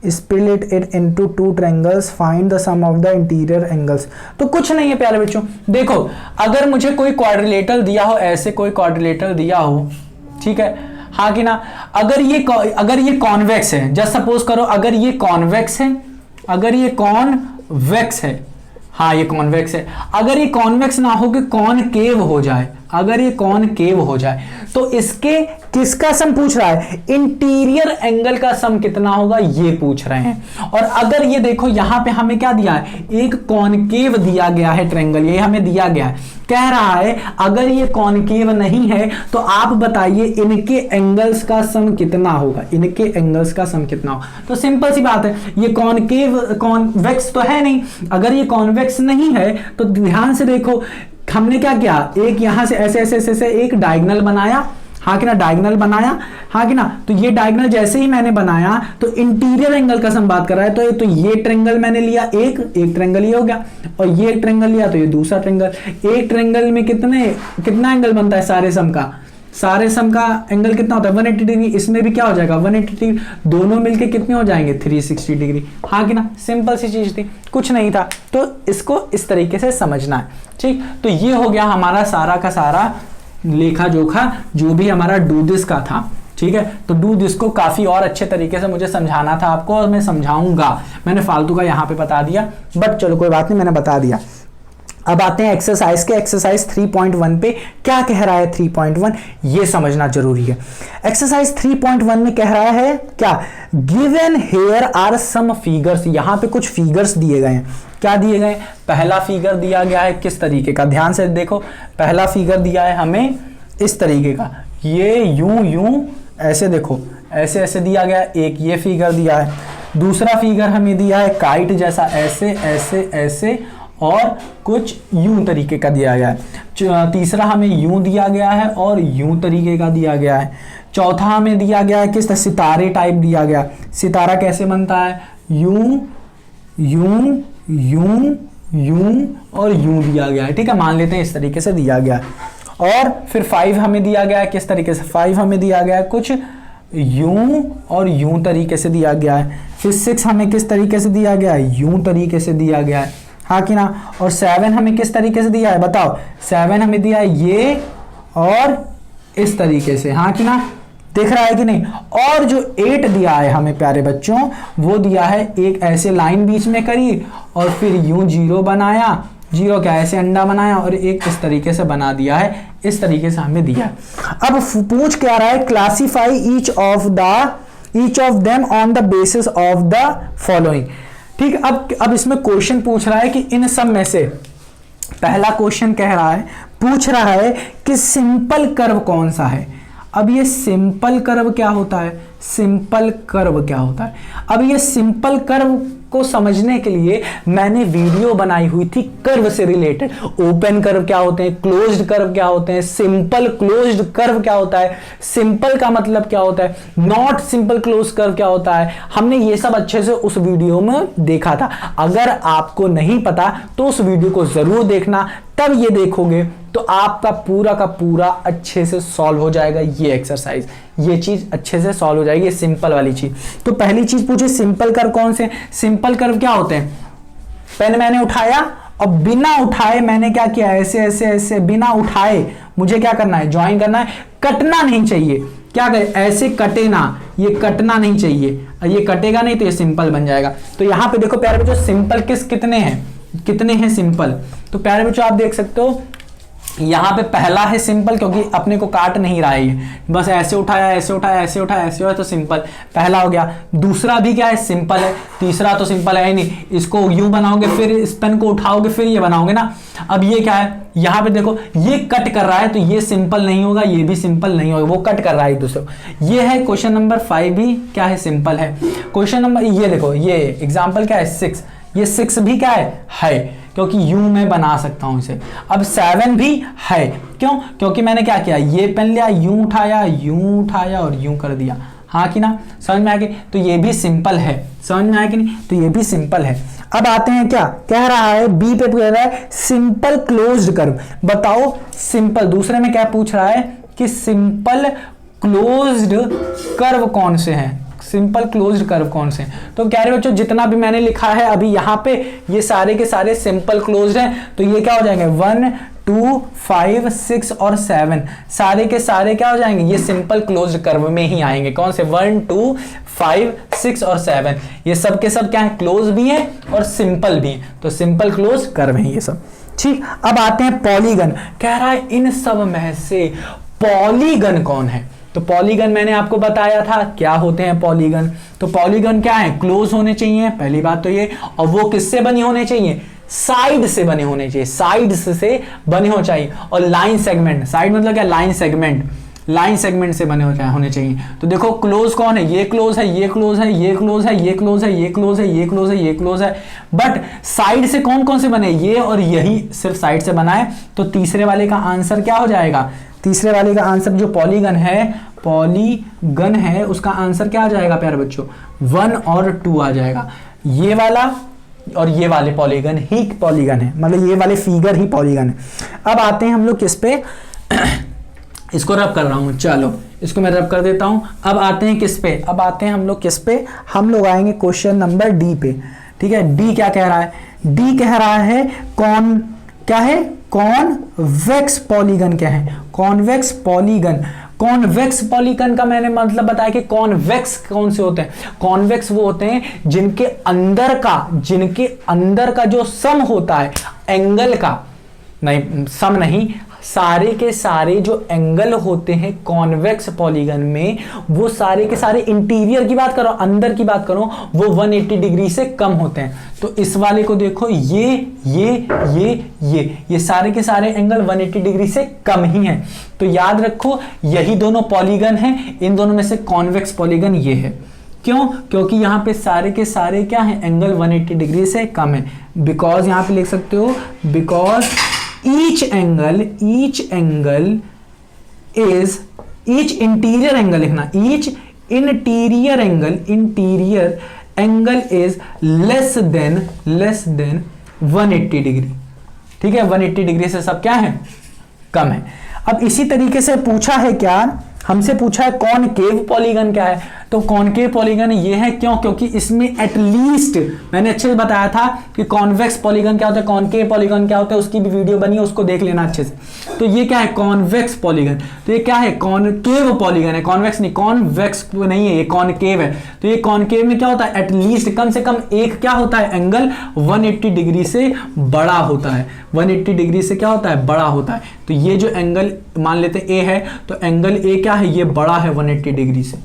Speaker 1: split it into two triangles, find the sum of the interior angles। तो कुछ नहीं है प्यारे बच्चों, देखो अगर मुझे कोई क्वाड्रिलेटरल दिया हो, ऐसे कोई क्वाड्रिलेटरल दिया हो, ठीक है, हाँ कि ना, अगर ये कॉन्वेक्स है, जस्ट सपोज करो अगर ये कॉन्वेक्स है, अगर ये कॉन्वेक्स है, हाँ ये कॉन्वेक्स है, अगर ये कॉन्वेक्स ना हो कि कॉनकेव हो जाए, अगर ये कॉनकेव हो जाए, तो इसके किसका सम पूछ रहा है, इंटीरियर एंगल का सम कितना होगा ये पूछ रहे हैं। और अगर ये देखो यहां पे हमें क्या दिया है, एक कॉनकेव दिया गया है ट्रायंगल, ये हमें दिया गया है, कह रहा है अगर ये कॉनकेव नहीं है तो आप बताइए इनके एंगल्स का सम कितना होगा, इनके एंगल्स का सम कितना होगा। तो सिंपल सी बात है, ये कॉनकेव कॉन्वेक्स तो है नहीं, अगर ये कॉन्वेक्स नहीं है तो ध्यान से देखो हमने क्या किया, एक यहां से ऐसे ऐसे ऐसे एक डायगोनल बनाया, हाँ कि ना, डायगोनल बनाया, हाँ कि ना, तो ये डायगोनल जैसे ही मैंने बनाया तो इंटीरियर एंगल का सम बात कर रहा है, तो ये ट्रायंगल मैंने लिया, एक ट्रायंगल ये हो गया, और ये एक ट्रायंगल लिया तो ये दूसरा ट्रायंगल, एक ट्रायंगल में कितना एंगल बनता है, सारे सम का एंगल कितना होता है 180 डिग्री, इसमें भी क्या हो जाएगा 180 डिग्री, दोनों मिलके कितने हो जाएंगे 360 डिग्री, हाँ कि ना, सिंपल सी चीज थी, कुछ नहीं था, तो इसको इस तरीके से समझना है। ठीक, तो ये हो गया हमारा सारा का सारा लेखा जोखा जो भी हमारा डू दिस का था। ठीक है, तो डू दिस को काफी और अच्छे तरीके से मुझे समझाना था आपको, और मैं समझाऊंगा, मैंने फालतू का यहाँ पे बता दिया, बट चलो कोई बात नहीं, मैंने बता दिया। अब आते हैं एक्सरसाइज के, एक्सरसाइज 3.1 पे क्या कह रहा है 3.1 ये समझना जरूरी है। एक्सरसाइज 3.1 में कह रहा है क्या, given here are some figures, यहां पे कुछ फिगर्स दिए गए हैं, क्या दिए गए, पहला फिगर दिया गया है किस तरीके का, ध्यान से देखो, पहला फिगर दिया है हमें इस तरीके का, ये यूं ऐसे देखो, ऐसे ऐसे दिया गया है, एक ये फिगर दिया है, दूसरा फिगर हमें दिया है काइट जैसा, ऐसे ऐसे ऐसे और कुछ यूं तरीके का दिया गया है, तीसरा हमें यूं दिया गया है और यूं तरीके का दिया गया है, चौथा हमें दिया गया है किस तरह, सितारे टाइप दिया गया, सितारा कैसे बनता है, यूं यूं यूं यूं और यूं दिया गया है। ठीक है, मान लेते हैं इस तरीके से दिया गया है। और फिर 5 हमें दिया गया है किस तरीके से, 5 हमें दिया गया है कुछ यूं और यूं तरीके से दिया गया है। फिर 6 हमें किस तरीके से दिया गया है, यूं तरीके से दिया गया है, हाँ कि ना। और 7 हमें किस तरीके से दिया है बताओ, 7 हमें दिया है ये और इस तरीके से, हाँ कि ना, दिख रहा है कि नहीं। और जो 8 दिया है हमें प्यारे बच्चों, वो दिया है एक ऐसे लाइन बीच में करी और फिर यूं 0 बनाया, 0 क्या ऐसे अंडा बनाया और एक इस तरीके से बना दिया है, इस तरीके से हमें दिया। अब पूछ क्या रहा है, classify each of them on the basis of the following. ठीक, अब इसमें क्वेश्चन पूछ रहा है कि इन सब में से पहला क्वेश्चन कह रहा है, पूछ रहा है कि सिंपल कर्व कौन सा है। अब ये सिंपल कर्व क्या होता है, सिंपल कर्व क्या होता है। अब ये सिंपल कर्व को समझने के लिए मैंने वीडियो बनाई हुई थी कर्व से रिलेटेड। ओपन कर्व क्या होते हैं, क्लोज्ड कर्व क्या होते हैं, सिंपल क्लोज्ड कर्व क्या होता है, सिंपल का मतलब क्या होता है, नॉट सिंपल क्लोज कर्व क्या होता है, हमने ये सब अच्छे से उस वीडियो में देखा था। अगर आपको नहीं पता तो उस वीडियो को जरूर देखना, तब ये देखोगे तो आपका पूरा का पूरा अच्छे से सॉल्व हो जाएगा। ये एक्सरसाइज, ये चीज अच्छे से सॉल्व हो जाएगी, सिंपल वाली चीज। तो पहली चीज पूछे सिंपल कर्व कौन से, सिंपल कर्व क्या होते हैं। पेन मैंने उठाया और बिना उठाए मैंने क्या किया, ऐसे ऐसे ऐसे बिना उठाए मुझे क्या करना है, ज्वाइन करना है। कटना नहीं चाहिए, क्या करें, ऐसे कटे ना, ये कटना नहीं चाहिए, ये कटेगा नहीं तो ये सिंपल बन जाएगा। तो यहां पे देखो प्यारे बच्चों, सिंपल कितने हैं सिंपल। तो प्यारे बच्चों आप देख सकते हो यहां पे पहला है सिंपल, क्योंकि अपने को काट नहीं रहा है, बस ऐसे उठाया ऐसे उठाया ऐसे उठाया ऐसे हुआ तो सिंपल पहला हो गया। दूसरा भी क्या है, सिंपल है। तीसरा तो सिंपल है ही नहीं, इसको यूं बनाओगे फिर इस पेन को उठाओगे फिर ये बनाओगे ना। अब ये क्या है, यहां पे देखो ये कट कर रहा है तो ये सिंपल नहीं होगा, ये भी सिंपल नहीं होगा, वो कट कर रहा है एक दूसरे को। ये है क्वेश्चन नंबर 5 भी क्या है, सिंपल है। क्वेश्चन नंबर ये देखो, ये एग्जाम्पल क्या है 6, ये 6 भी क्या है, क्योंकि यूं मैं बना सकता हूं इसे। अब 7 भी है, क्यों, क्योंकि मैंने क्या किया, ये पेन लिया, यूं उठाया और यूं कर दिया, हाँ कि ना, समझ में आ गई। तो ये भी सिंपल है, समझ में आया कि नहीं, तो ये भी सिंपल है। अब आते हैं क्या कह रहा है, बी पे कह रहा है सिंपल क्लोज्ड कर्व। बताओ सिंपल, दूसरे में क्या पूछ रहा है कि सिंपल क्लोज्ड कर्व कौन से हैं, सिंपल क्लोज्ड कर्व कौन से हैं। तो कह रहे बच्चों जितना भी मैंने लिखा है अभी यहाँ पे, ये सारे के सारे सिंपल क्लोज्ड हैं। तो ये क्या हो जाएंगे, 1 2 5 6 और 7 सारे के सारे क्या हो जाएंगे, ये सिंपल क्लोज्ड कर्व में ही आएंगे। कौन से, 1 2 5 6 और 7, ये सब के सब क्या है, क्लोज भी है और सिंपल भी है, तो सिंपल क्लोज कर्व है ये सब। ठीक, अब आते हैं पॉलीगन। कह रहा है इन सब में से पॉलीगन कौन है। तो पॉलीगन मैंने आपको बताया था क्या होते हैं पॉलीगन। तो पॉलीगन क्या है, क्लोज होने चाहिए, पहली बात तो ये, और वो किससे बने होने चाहिए, साइड से बने होने चाहिए, साइड से बने हो चाहिए। और लाइन सेगमेंट, साइड मतलब क्या, लाइन सेगमेंट से बने होने चाहिए। तो देखो क्लोज कौन है, ये क्लोज है, ये क्लोज है, ये क्लोज है, ये क्लोज है, ये क्लोज है, ये क्लोज है, ये क्लोज है। बट साइड से कौन कौन से बने, ये और यही सिर्फ साइड से बना है। तो तीसरे वाले का आंसर क्या हो जाएगा, तीसरे वाले का आंसर जो पॉलीगन है उसका आंसर क्या आ जाएगा प्यारे बच्चों, 1 और 2 आ जाएगा। ये वाला और ये वाले पॉलीगन ही पॉलीगन है, मतलब ये वाले फिगर ही पॉलीगन है। अब आते हैं हम लोग किस पे, इसको रब कर रहा हूं, चलो इसको मैं रब कर देता हूं। अब आते हैं किस पे, अब आते हैं हम लोग किस पे, हम लोग आएंगे क्वेश्चन नंबर डी पे। ठीक है, डी क्या कह रहा है, डी कह रहा है कौन क्या है, कॉन्वेक्स पॉलीगन क्या है, कॉन्वेक्स पॉलीगन। कॉन्वेक्स पॉलीगन का मैंने मतलब बताया कि कॉन्वेक्स कौन से होते हैं, कॉन्वेक्स वो होते हैं जिनके अंदर का जो सम होता है एंगल का, नहीं सम नहीं, सारे के सारे जो एंगल होते हैं कॉन्वेक्स पॉलीगन में, वो सारे के सारे इंटीरियर की बात करो, अंदर की बात करो, वो 180 डिग्री से कम होते हैं। तो इस वाले को देखो, ये सारे के सारे एंगल 180 डिग्री से कम ही हैं। तो याद रखो यही दोनों पॉलीगन हैं, इन दोनों में से कॉन्वेक्स पॉलीगन ये है। क्यों, क्योंकि यहाँ पे सारे के सारे क्या है, एंगल 180 डिग्री से कम है। बिकॉज यहाँ पे लिख सकते हो, because each angle is, each interior angle लिखना, each interior angle is less than 180 degree. ठीक है, 180 डिग्री से सब क्या है, कम है। अब इसी तरीके से पूछा है क्या, हमसे पूछा है कॉनकेव पॉलीगन क्या है, तो कॉनकेव पॉलीगन ये है क्यों, क्योंकि इसमें एटलीस्ट मैंने अच्छे से बताया था कि कॉन्वेक्स पॉलीगन क्या होता है, कॉनकेव पॉलीगन क्या होता है, उसकी भी वीडियो बनी है, उसको देख लेना अच्छे से। तो ये क्या है, कॉन्वेक्स पॉलीगन। तो ये क्या है, कॉनकेव पॉलीगन है, कॉन्वेक्स नहीं, कॉन्वेक्स नहीं है, ये कॉनकेव है। तो ये कॉनकेव में क्या होता है, एटलीस्ट कम से कम एक क्या होता है, एंगल 180 डिग्री से बड़ा होता है, 180 डिग्री से क्या होता है, बड़ा होता है। तो ये जो एंगल मान लेते हैं ए है, तो एंगल ए क्या है, ये बड़ा है 180 डिग्री से,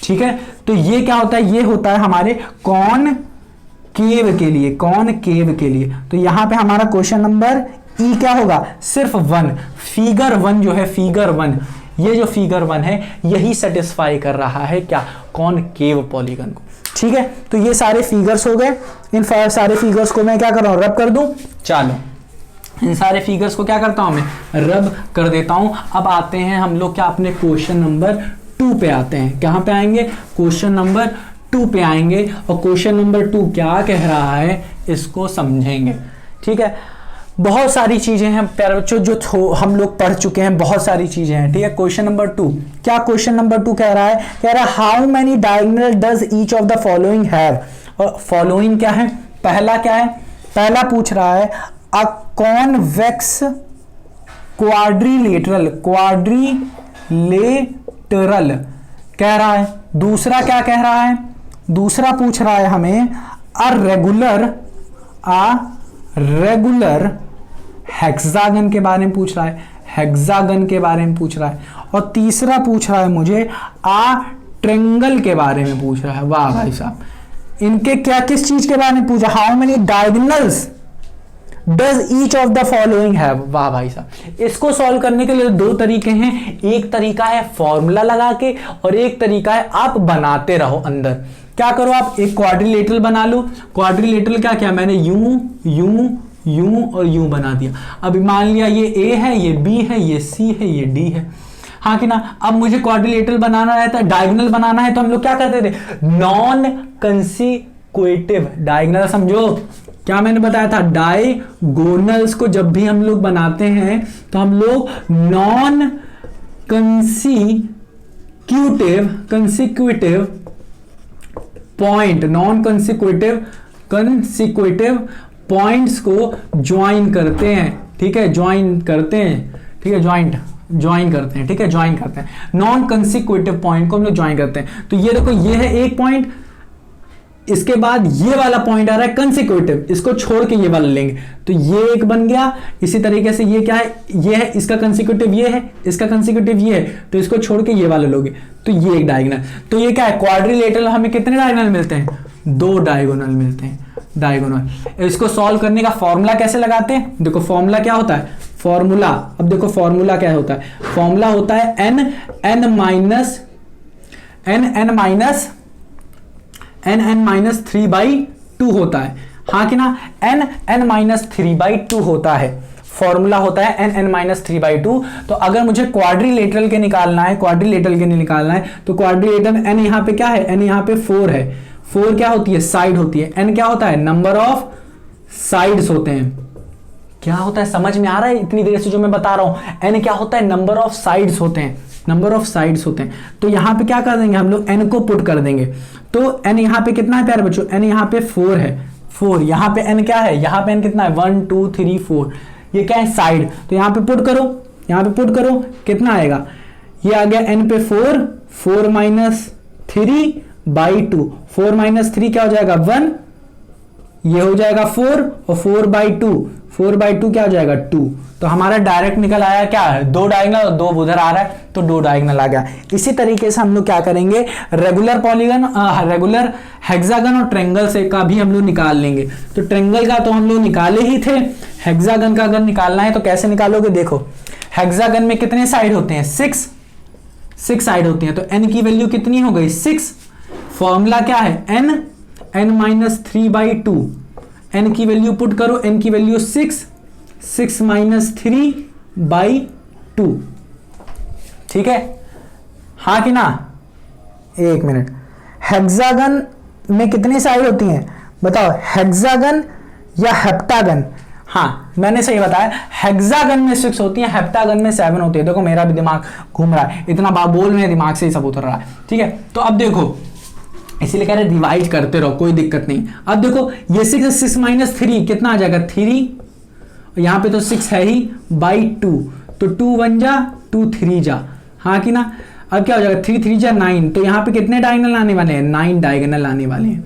Speaker 1: ठीक है। तो ये क्या होता है, ये होता है हमारे कॉनकेव के लिए, कॉनकेव के लिए। तो यहां पे हमारा क्वेश्चन नंबर ई क्या होगा, सिर्फ 1, फिगर 1 जो है, फिगर 1, ये जो फिगर 1 है यही सेटिस्फाई कर रहा है क्या, कॉनकेव पॉलीगन को, ठीक है। तो ये सारे फिगर्स हो गए, इन सारे फिगर्स को मैं क्या कर रहा हूं, रब कर दूं। चलो इन सारे फिगर्स को क्या करता हूं मैं, रब कर देता हूं। अब आते हैं हम लोग क्या, अपने क्वेश्चन नंबर 2 पे आते हैं। कहां पे आएंगे, क्वेश्चन नंबर 2 पे आएंगे, और क्वेश्चन नंबर 2 क्या कह रहा है इसको समझेंगे, ठीक है। बहुत सारी चीजें हैं प्यारे बच्चों जो हम लोग पढ़ चुके हैं, बहुत सारी चीजें हैं, ठीक है। क्वेश्चन नंबर 2 क्या, क्वेश्चन नंबर 2 कह रहा है, how many diagonal does each of the following have. और फॉलोइंग क्या है, पहला क्या है, पहला पूछ रहा है अ कॉन्वेक्स क्वाड्रिलेटरल, क्वाड्रिलेटरल कह रहा है। दूसरा क्या कह रहा है, दूसरा पूछ रहा है हमें अ रेगुलर हेक्सागन के बारे में पूछ रहा है, हेक्सागन के बारे में पूछ रहा है। और तीसरा पूछ रहा है मुझे आ ट्रेंगल के बारे में पूछ रहा है। वाह भाई साहब, इनके क्या, किस चीज के बारे में पूछा, how many diagonals does each of the following have. वाह भाई साहब, इसको सॉल्व करने के लिए 2 तरीके हैं, एक तरीका है फॉर्मूला लगा के, और एक तरीका है आप बनाते रहो अंदर। क्या करो आप, एक क्वाड्रिलेटरल बना लो। क्वाड्रिलेटरल क्या किया मैंने, यूं यूं यूं और यूं बना दिया। अब मान लिया ये ए है, ये बी है, ये सी है, ये डी है, हाँ कि ना। अब मुझे क्वाड्रिलेटरल बनाना रहता है, डायगोनल बनाना है, तो हम लोग क्या करते थे, नॉन कंसिक्यूटिव डायगोनल। समझो क्या मैंने बताया था, डायगोनल्स को जब भी हम लोग बनाते हैं तो हम लोग non consecutive point, non consecutive points को ज्वाइन करते हैं, ठीक है, ज्वाइन करते हैं, ठीक है, ज्वाइन करते हैं, ठीक है, ज्वाइन करते हैं। नॉन कंसिक्यूटिव पॉइंट को हम लोग ज्वाइन करते हैं। तो ये देखो, ये है एक पॉइंट, इसके बाद ये वाला पॉइंट आ रहा है कंसिक्यूटिव, इसको छोड़ के ये वाला लेंगे, तो ये एक बन गया। इसी तरीके से ये क्या है, ये है, इसका कंसिक्यूटिव ये है, इसका कंसिक्यूटिव ये है, तो इसको छोड़ के ये वाला लोगे, तो ये एक डायगोनल। तो ये क्या है, क्वाड्रिलेटरल हमें कितने डायगोनल मिलते हैं, 2 डायगोनल मिलते हैं, डायगोनल। इसको सॉल्व करने का फॉर्मूला कैसे लगाते हैं, देखो फॉर्मूला क्या होता है, फॉर्मूला, अब देखो फॉर्मूला क्या होता है, फॉर्मूला होता है n माइनस 3/2 होता है, हाँ कि ना, n माइनस 3/2 होता है, फॉर्मूला होता है n माइनस 3/2। तो अगर मुझे क्वाड्रिलेटरल के निकालना है, क्वाड्रिलेटरल के निकालना है, तो क्वाड्रिलेटरल n यहाँ पे क्या है, n यहाँ पे 4 है, 4 क्या होती है, साइड होती है, n क्या होता है, नंबर ऑफ साइड्स होते हैं। क्या होता है, समझ में आ रहा है इतनी देर से जो मैं बता रहा हूं, n क्या होता है, नंबर ऑफ साइड्स होते हैं, नंबर ऑफ साइड्स होते हैं। तो यहां पे क्या कर देंगे हम लोग, n को पुट कर देंगे। तो n यहां पे कितना है प्यारे बच्चों, n यहां पे 4 है, 4, यहां पे n क्या है, यहां पे n कितना है, 1 2 3 4, ये क्या है, साइड। तो यहां पे पुट करो, यहां पे पुट करो, कितना आएगा, ये आ गया n पे 4, 4 माइनस 3/2, 4 माइनस 3 क्या हो जाएगा, 1, ये हो जाएगा 4, और 4/2 क्या हो जाएगा, 2। तो हमारा डायरेक्ट निकल आया क्या है, 2 डायगोनल और 2 उधर आ रहा है, तो 2 डायगोनल आ गया। इसी तरीके से हम लोग क्या करेंगे, रेगुलर पॉलीगन, रेगुलर हेक्सागन और ट्रायंगल से का भी हम लोग निकाल लेंगे। तो ट्रायंगल का तो हम लोग निकाले ही थे, हेक्सागन का अगर निकालना है तो कैसे निकालोगे, देखो हेक्सागन में कितने साइड होते हैं, 6 साइड होती हैं, तो n की वैल्यू कितनी हो गई, 6। फॉर्मूला क्या है, n माइनस 3/2, n की वैल्यू पुट करो, n की वैल्यू 6 माइनस 3/2, ठीक है, हाँ कि ना। एक मिनट, हेक्सागन में कितनी साइड होती हैं बताओ, हेक्सागन या हेप्टागन, हाँ मैंने सही बताया, हेक्सागन में 6 होती है, हेप्टागन में 7 होती है। देखो मेरा भी दिमाग घूम रहा है, इतना बार बोल मेरे दिमाग से ही सब उतर रहा है, ठीक है। तो अब देखो इसीलिए कह रहे डिवाइड करते रहो, कोई दिक्कत नहीं। अब देखो ये 6 माइनस 3 कितना आ जाएगा 3, यहां पे तो 6 है ही, बाई 2, तो 2 1 जा 2 3 जा, हाँ कि ना। अब क्या हो जाएगा 3 3 जा 9, तो यहाँ पे कितने डायगोनल आने वाले हैं 9 डायगोनल आने वाले हैं।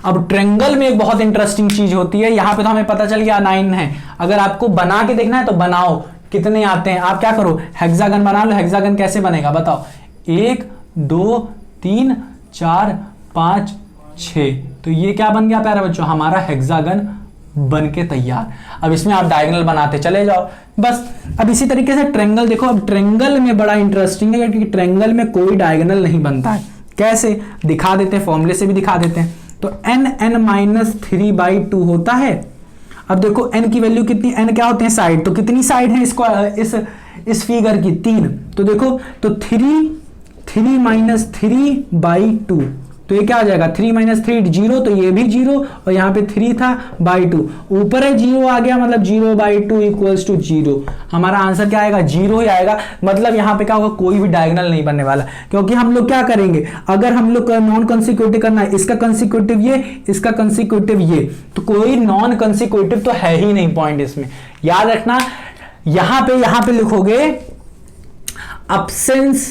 Speaker 1: अब ट्रायंगल में एक बहुत इंटरेस्टिंग चीज होती है, यहाँ पे तो हमें पता चल गया 9 है, अगर आपको बना के देखना है तो बनाओ कितने आते हैं। आप क्या करो हेक्सागन बना लो। हेक्सागन कैसे बनेगा बताओ, 1 2 3 4 5 6, तो ये क्या बन गया प्यारे बच्चों हमारा हेक्सागन बन के तैयार। अब इसमें आप डायगोनल बनाते चले जाओ बस। अब इसी तरीके से ट्रायंगल देखो, अब ट्रायंगल में बड़ा इंटरेस्टिंग है क्योंकि ट्रायंगल में कोई डायगोनल नहीं बनता है। कैसे दिखा देते हैं, फॉर्मूले से भी दिखा देते हैं। तो n(-3/2) होता है। अब देखो n की वैल्यू कितनी, n क्या होते हैं साइड, तो कितनी साइड है इसको इस फिगर की 3, तो देखो तो 3(-3/2), तो ये क्या हो जाएगा 3 - 3 0, तो ये भी 0 और यहाँ पे 3 था बाई 2, ऊपर है 0 आ गया, मतलब 0/2 इक्वल्स टू 0। हमारा आंसर क्या आएगा 0 ही आएगा। मतलब यहाँ पे क्या होगा कोई भी डायगोनल नहीं बनने वाला, क्योंकि हम लोग क्या करेंगे, अगर हम लोग नॉन कंसिक्यूटिव करना है, इसका कंसिक्यूटिव ये, इसका कंसिक्यूटिव ये, तो कोई नॉन कंसिक्यूटिव तो है ही नहीं पॉइंट इसमें। याद रखना यहाँ पे लिखोगे absence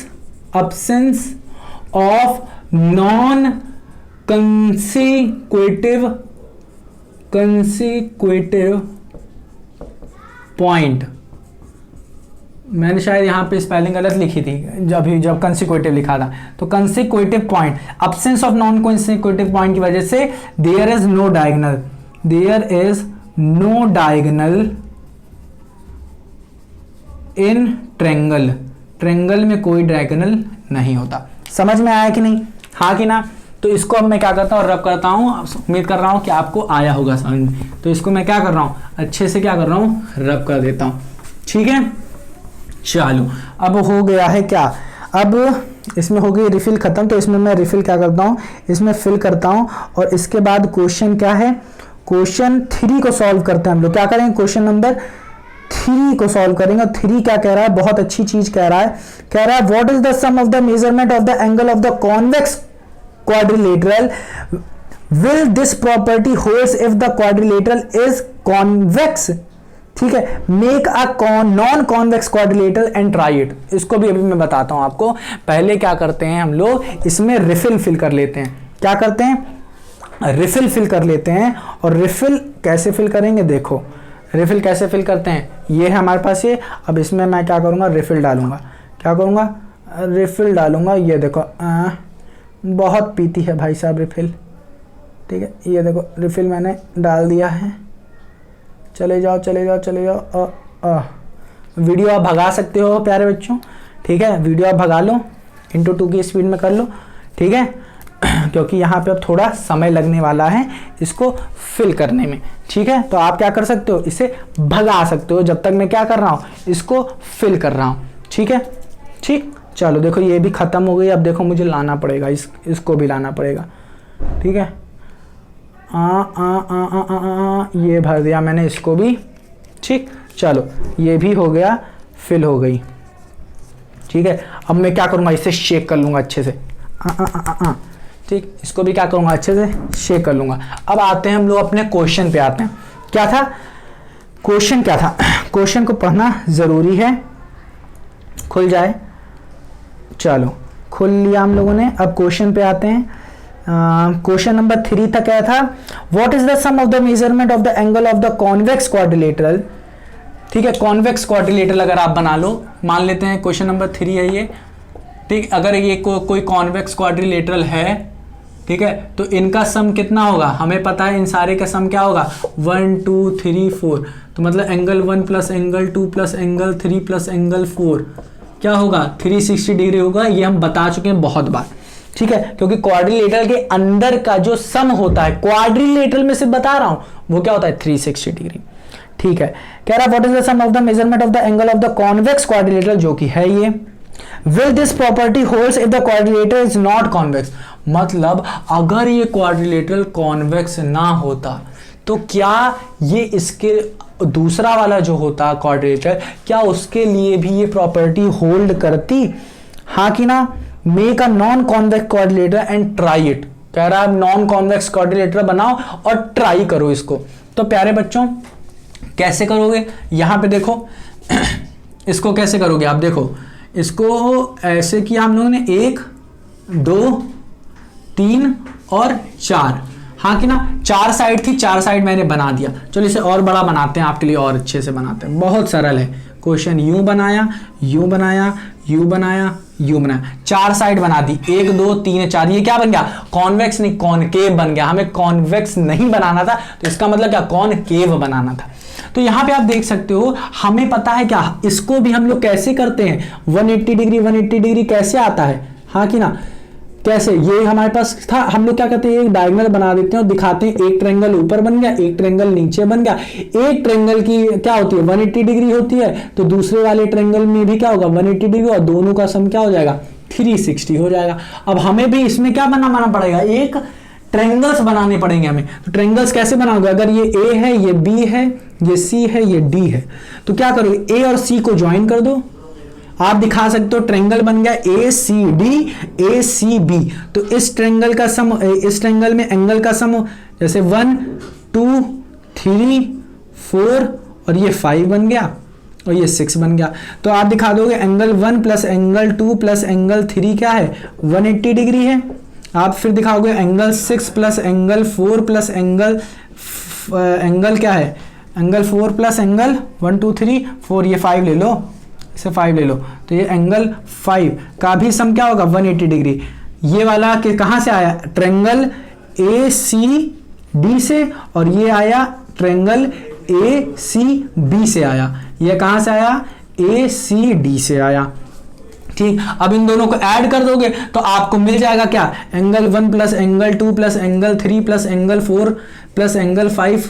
Speaker 1: of non consecutive point. मैंने शायद यहां पे स्पेलिंग गलत लिखी थी जब कंसिक्यूटिव लिखा था, तो consecutive point, absence of non consecutive point की वजह से there is no diagonal in triangle में कोई डायगोनल नहीं होता। समझ में आया कि नहीं, हाँ कि ना। तो इसको अब मैं क्या करता हूँ रब करता हूँ, उम्मीद कर रहा हूँ कि आपको आया होगा समझ में। तो इसको मैं क्या कर रहा हूँ अच्छे से क्या कर रहा हूँ रब कर देता हूँ, ठीक है। चलो अब हो गया है क्या, अब इसमें हो गई रिफिल खत्म, तो इसमें मैं रिफिल क्या करता हूँ इसमें फिल करता हूँ। और इसके बाद क्वेश्चन क्या है, क्वेश्चन 3 को सॉल्व करते हैं हम लोग। क्या करेंगे क्वेश्चन नंबर 3 को सॉल्व करेंगे। 3 क्या कह रहा है, बहुत अच्छी चीज कह रहा है what is the sum of the measurement of the angle of the convex quadrilateral, will this property holds if the quadrilateral is convex, ठीक है। Make a non convex quadrilateral and try it. इसको भी अभी मैं बताता हूं आपको। पहले क्या करते हैं हम लोग इसमें रिफिल फिल कर लेते हैं। क्या करते हैं रिफिल फिल कर लेते हैं। और रिफिल कैसे फिल करेंगे, देखो रिफिल कैसे फिल करते हैं, ये है हमारे पास ये। अब इसमें मैं क्या करूंगा रिफिल डालूंगा, क्या करूंगा रिफिल डालूंगा। ये देखो बहुत पीती है भाई साहब रिफिल, ठीक है। ये देखो रिफिल मैंने डाल दिया है। चले जाओ वीडियो आप भगा सकते हो प्यारे बच्चों, ठीक है। वीडियो आप भगा लो, *2 की स्पीड में कर लो, ठीक है। क्योंकि यहाँ पे अब थोड़ा समय लगने वाला है इसको फिल करने में, ठीक है। तो आप क्या कर सकते हो इसे भगा सकते हो जब तक मैं क्या कर रहा हूँ इसको फिल कर रहा हूँ, ठीक है। ठीक, चलो देखो ये भी खत्म हो गई। अब देखो मुझे लाना पड़ेगा इसको भी लाना पड़ेगा, ठीक है। ये भर दिया मैंने इसको भी, ठीक। चलो ये भी हो गया, फिल हो गई, ठीक है। अब मैं क्या करूँगा इसे शेक कर लूँगा अच्छे से, ठीक। इसको भी क्या करूँगा अच्छे से शेक कर लूँगा। अब आते हैं हम लोग अपने क्वेश्चन पे आते हैं। क्या था क्वेश्चन, क्या था क्वेश्चन को पढ़ना ज़रूरी है। खुल जाए, चलो खुल लिया हम लोगों ने। अब क्वेश्चन पे आते हैं। क्वेश्चन नंबर 3 तक क्या था, what is the sum of the measurement of the angle of the convex quadrilateral, ठीक है। कॉन्वेक्स क्वाड्रिलेटरल अगर आप बना लो, मान लेते हैं क्वेश्चन नंबर 3 है ये, ठीक। अगर ये कोई कॉन्वेक्स क्वाड्रिलेटरल है, ठीक है, तो इनका सम कितना होगा हमें पता है। इन सारे का सम क्या होगा 1 2 3 4, तो मतलब angle 1 plus angle 2 plus angle 3 plus angle 4 क्या होगा 360 डिग्री होगा। ये हम बता चुके हैं बहुत बार, ठीक है। क्योंकि क्वाड्रिलेटरल के अंदर का जो सम होता है, क्वाड्रिलेटरल में से बता रहा हूं, वो क्या होता है 360 डिग्री, ठीक है। कह रहा what is the sum of the measurement of the angle of the convex quadrilateral, जो कि है ये। Will this property holds if the quadrilateral is not convex, मतलब अगर ये क्वाड्रिलेटरल कॉन्वेक्स ना होता तो क्या ये इसके दूसरा वाला जो होता क्वाड्रिलेटरल, क्या उसके लिए भी ये प्रॉपर्टी होल्ड करती? हाँ कि ना? Make a non convex quadrilateral and try it. कह रहा है नॉन कॉन्वेक्स क्वाड्रिलेटर बनाओ और ट्राई करो इसको। तो प्यारे बच्चों कैसे करोगे? यहां पे देखो इसको कैसे करोगे आप? देखो इसको ऐसे किया हम लोगों ने, 1 2 3 और 4। हाँ कि ना? 4 साइड थी, 4 साइड मैंने बना दिया। चलो इसे और बड़ा बनाते हैं आपके लिए, और अच्छे से बनाते हैं। बहुत सरल है क्वेश्चन। यूं बनाया, यूं बनाया, यूं बनाया, यूं बनाया, 4 साइड बना दी, 1 2 3 4। ये क्या बन गया? कॉन्वेक्स नहीं कॉनकेव बन गया। हमें कॉन्वेक्स नहीं बनाना था, तो इसका मतलब क्या? कॉनकेव बनाना था। तो यहां पे आप देख सकते हो, हमें पता है क्या, इसको भी हम लोग कैसे करते हैं? 180 डिग्री 180 डिग्री कैसे आता है? हाँ कि ना? कैसे? ये हमारे पास था, हम लोग क्या करते हैं, एक डायगोनल बना देते हैं और दिखाते हैं एक ट्रायंगल ऊपर बन गया, एक ट्रायंगल नीचे बन गया। एक ट्रायंगल की क्या होती है? 180 डिग्री होती है, तो दूसरे वाले ट्रायंगल में भी क्या होगा? 180 डिग्री, और दोनों का सम क्या हो जाएगा? 360 हो जाएगा। अब हमें भी इसमें क्या बनाना पड़ेगा? एक ट्रायंगल्स बनाने पड़ेंगे हमें। तो ट्रायंगल्स कैसे बनाओगे? अगर ये ए है, ये बी है, ये सी है, ये डी है, तो क्या करोगे? ए और सी को ज्वाइन कर दो। आप दिखा सकते हो ट्रायंगल बन गया ए सी डी, ए सी बी। तो इस ट्रायंगल का सम, इस ट्रायंगल में एंगल का सम जैसे 1 2 3 4 और ये 5 बन गया और ये 6 बन गया। तो आप दिखा दोगे angle 1 plus angle 2 plus angle 3 क्या है? 180 डिग्री है। आप फिर दिखाओगे angle 6 plus angle 4 plus angle क्या है? एंगल 4 प्लस एंगल 1 2 3 4, ये 5 ले लो, इसे 5 ले लो, तो ये एंगल 5 का भी सम क्या होगा? 180 डिग्री। ये वाला के कहां से आया? ट्रायंगल ए सी डी से, और ये आया ट्रायंगल ए सी बी से आया। ये कहां से आया? ए सी डी से आया। ठीक, अब इन दोनों को ऐड कर दोगे तो आपको मिल जाएगा क्या? Angle 1 plus angle 2 plus angle 3 plus angle 4 plus angle 5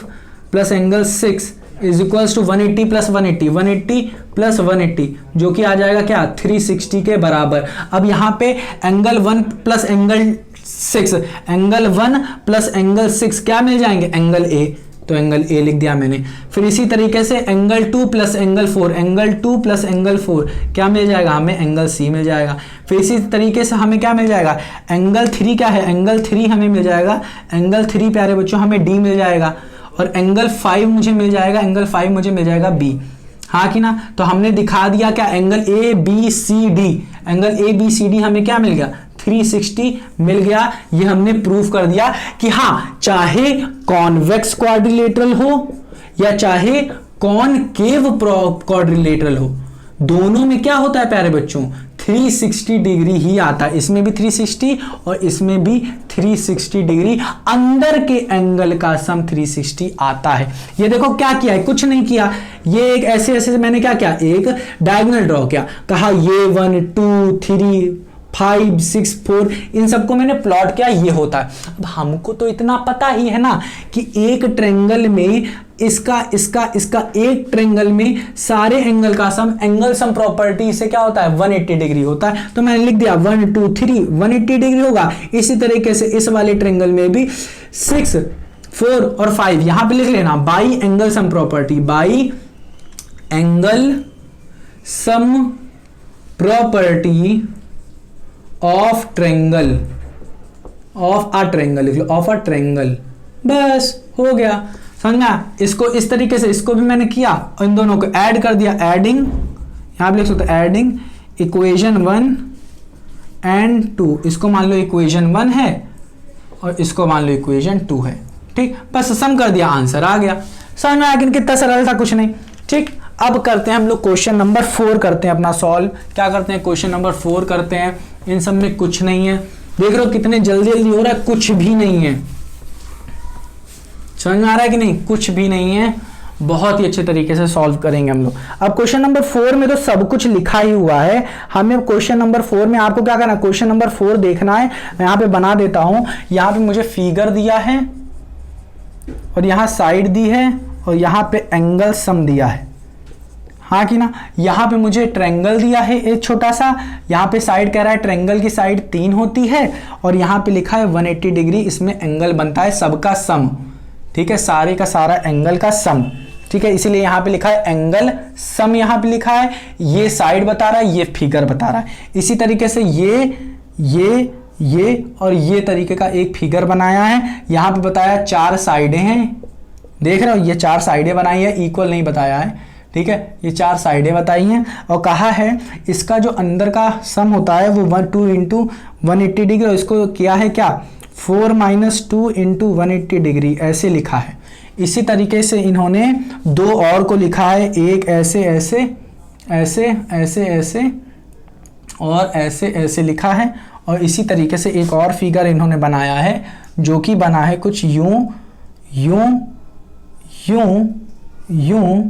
Speaker 1: plus angle 6 is equals to 180 plus 180, 180 plus 180, जो कि आ जाएगा क्या? 360 के बराबर। अब यहां पे angle 1 plus angle 6, angle 1 plus angle 6 क्या मिल जाएंगे? एंगल ए, तो एंगल ए लिख दिया मैंने। फिर इसी तरीके से angle 2 plus angle 4, angle 2 plus angle 4 क्या मिल जाएगा? हमें एंगल सी मिल जाएगा। फिर इसी तरीके से हमें क्या मिल जाएगा? एंगल 3 क्या है? एंगल 3 हमें मिल जाएगा, एंगल 3 प्यारे बच्चों हमें डी मिल जाएगा, और एंगल 5 मुझे मिल जाएगा, एंगल 5 मुझे मिल जाएगा बी। हाँ कि ना? तो हमने दिखा दिया क्या? Angle A B C D, angle A B C D हमें क्या मिल गया? 360 मिल गया। ये हमने प्रूफ कर दिया कि हाँ, चाहे कॉन्वेक्स क्वाड्रिलेटरल हो या चाहे कॉनकेव क्वाड्रिलेटरल हो, दोनों में क्या होता है प्यारे बच्चों? 360 डिग्री ही आता है। इसमें भी 360 और इसमें भी 360 डिग्री, अंदर के एंगल का सम 360 आता है। ये देखो क्या किया है? कुछ नहीं किया। ये एक ऐसे ऐसे मैंने क्या किया? एक डायगोनल ड्रॉ किया, कहा ये 1 2 3 5 6 4, इन सबको मैंने प्लॉट किया, ये होता है। अब हमको तो इतना पता ही है ना कि एक ट्रायंगल में इसका एक ट्रायंगल में सारे एंगल का सम, एंगल सम प्रॉपर्टी से क्या होता है? 180 डिग्री होता है। तो मैंने लिख दिया 1 2 3 180 डिग्री होगा। इसी तरीके से इस वाले ट्रायंगल में भी 6 4 और 5 यहां पे लिख लेना, by angle sum property, by angle sum property of triangle, of a triangle लिख लो, ऑफ अ ट्रायंगल। बस हो गया, समझा? इसको इस तरीके से इसको भी मैंने किया और इन दोनों को ऐड कर दिया। एडिंग, यहां पे लिख सकते हो एडिंग इक्वेशन 1 एंड 2, इसको मान लो इक्वेशन 1 है और इसको मान लो इक्वेशन 2 है। ठीक, बस सम कर दिया, आंसर आ गया। समझ में आया? कितना सरल था, कुछ नहीं। ठीक, अब करते हैं हम लोग क्वेश्चन नंबर 4 करते हैं अपना सॉल्व। क्या करते हैं? क्वेश्चन नंबर 4 करते हैं। इन सब में कुछ नहीं है, देख रहे हो कितने जल्दी जल्दी हो रहा है, कुछ भी नहीं है। समझ में आ रहा है कि नहीं? कुछ भी नहीं है, बहुत ही अच्छे तरीके से सॉल्व करेंगे हम लोग। अब क्वेश्चन नंबर 4 में तो सब कुछ लिखा ही हुआ है। हमें क्वेश्चन नंबर 4 में आपको क्या करना है? क्वेश्चन नंबर 4 देखना है। मैं यहाँ पे बना देता हूं। यहाँ पे मुझे फिगर दिया है और यहाँ साइड दी है और यहाँ पे एंगल सम दिया है। हाँ कि ना? यहाँ पे मुझे ट्रायंगल दिया है एक छोटा सा, यहाँ पे साइड कह रहा है ट्रायंगल की साइड 3 होती है और यहाँ पे लिखा है 180 डिग्री इसमें एंगल बनता है, सबका सम। ठीक है, सारे का सारा एंगल का सम। ठीक है, इसीलिए यहां पे लिखा है एंगल सम, यहां पे लिखा है, ये साइड बता रहा है, ये फिगर बता रहा है। इसी तरीके से ये और ये तरीके का एक फिगर बनाया है। यहां पे बताया 4 साइडें हैं, देख रहे हो, ये 4 साइडें बनाई है, इक्वल नहीं बताया है, ठीक है, ये 4 साइडें बताई हैं और कहा है इसका जो अंदर का सम होता है वो 2 × 180 डिग्री, और इसको किया है क्या 4 - 2 × 180 डिग्री, ऐसे लिखा है। इसी तरीके से इन्होंने 2 और को लिखा है, एक ऐसे ऐसे ऐसे ऐसे ऐसे और ऐसे ऐसे लिखा है, और इसी तरीके से एक और फिगर इन्होंने बनाया है जो कि बना है कुछ यूं यूं यूं यूं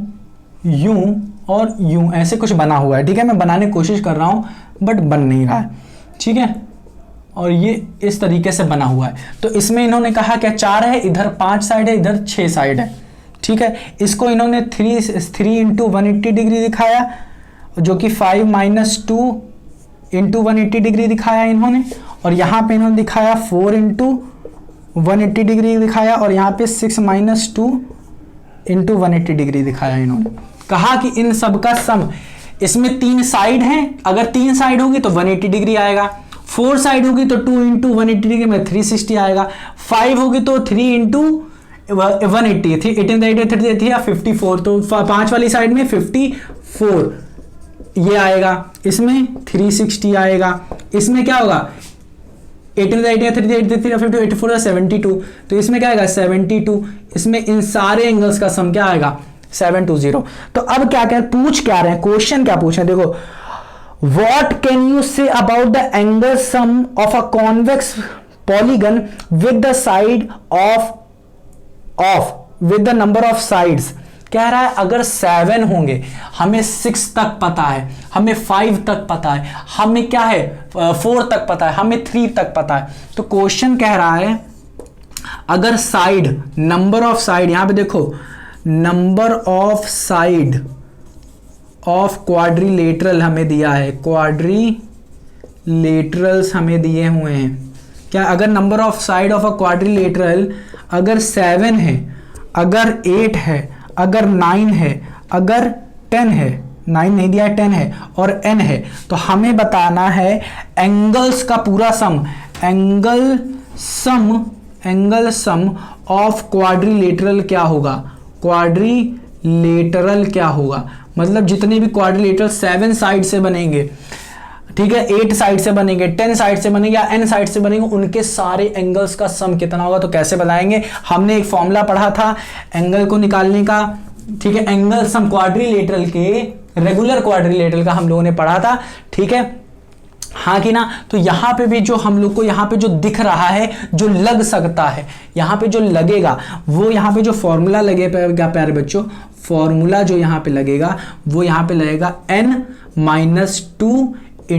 Speaker 1: यूं और यूं, ऐसे कुछ बना हुआ है, ठीक है। मैं बनाने की कोशिश कर रहा हूं बट बन नहीं रहा है, ठीक है, और ये इस तरीके से बना हुआ है। तो इसमें इन्होंने कहा क्या 4 है, इधर 5 साइड है, इधर 6 साइड है, ठीक है। इसको इन्होंने 3 × 180 डिग्री दिखाया, जो कि 5 - 2 × 180 डिग्री दिखाया इन्होंने, और यहाँ पे इन्होंने दिखाया 4 × 180 डिग्री दिखाया, और यहाँ पे 6 - 2 × 180 डिग्री दिखाया इन्होंने। कहा कि इन सब का सम, इसमें 3 साइड हैं, अगर 3 साइड होगी तो 180 डिग्री आएगा, 4 साइड होगी तो 2 × 180 डिग्री में 360 आएगा, 5 होगी तो 3 × 180, 18 या 54, तो 5 वाली साइड में 54 ये आएगा, इसमें 360 आएगा, इसमें क्या होगा 18 54 72, तो इसमें क्या आएगा 72, इसमें इन सारे एंगल्स का सम क्या आएगा 720। तो अब क्या पूछ क्या रहे हैं, क्वेश्चन क्या पूछ रहे हैं, देखो, What can you say about the angle sum of a convex polygon with the side with the number of sides? कह रहा है अगर 7 होंगे, हमें 6 तक पता है, हमें 5 तक पता है, हमें क्या है 4 तक पता है, हमें 3 तक पता है। तो क्वेश्चन कह रहा है अगर साइड, नंबर ऑफ साइड, यहां पे देखो number of side of quadrilateral हमें दिया है, क्वाड्रिलेटरल्स हमें दिए हुए हैं क्या, अगर number of side of a quadrilateral अगर 7 है, अगर 8 है, अगर 9 है, अगर 10 है, 9 नहीं दिया है 10 है, और n है, तो हमें बताना है एंगल्स का पूरा सम, एंगल सम ऑफ क्वाड्रिलेटरल क्या होगा, क्वाड्रिलेटरल क्या होगा, मतलब जितने भी क्वाड्रिलेटरल 7 साइड से बनेंगे, ठीक है, 8 साइड से बनेंगे, 10 साइड से बनेंगे या n साइड से बनेंगे, उनके सारे एंगल्स का सम कितना होगा। तो कैसे बताएंगे, हमने एक फॉर्मूला पढ़ा था एंगल को निकालने का, ठीक है, एंगल सम क्वाड्रिलेटरल के, रेगुलर क्वाड्रिलेटरल का हम लोगों ने पढ़ा था, ठीक है, हाँ कि ना। तो यहां पे भी जो हम लोग को यहां पे जो दिख रहा है, जो लग सकता है, यहां पे जो लगेगा वो यहां पे जो फॉर्मूला लगेगा प्यारे बच्चों, फॉर्मूला जो यहां पे लगेगा वो यहां पे लगेगा n - 2 ×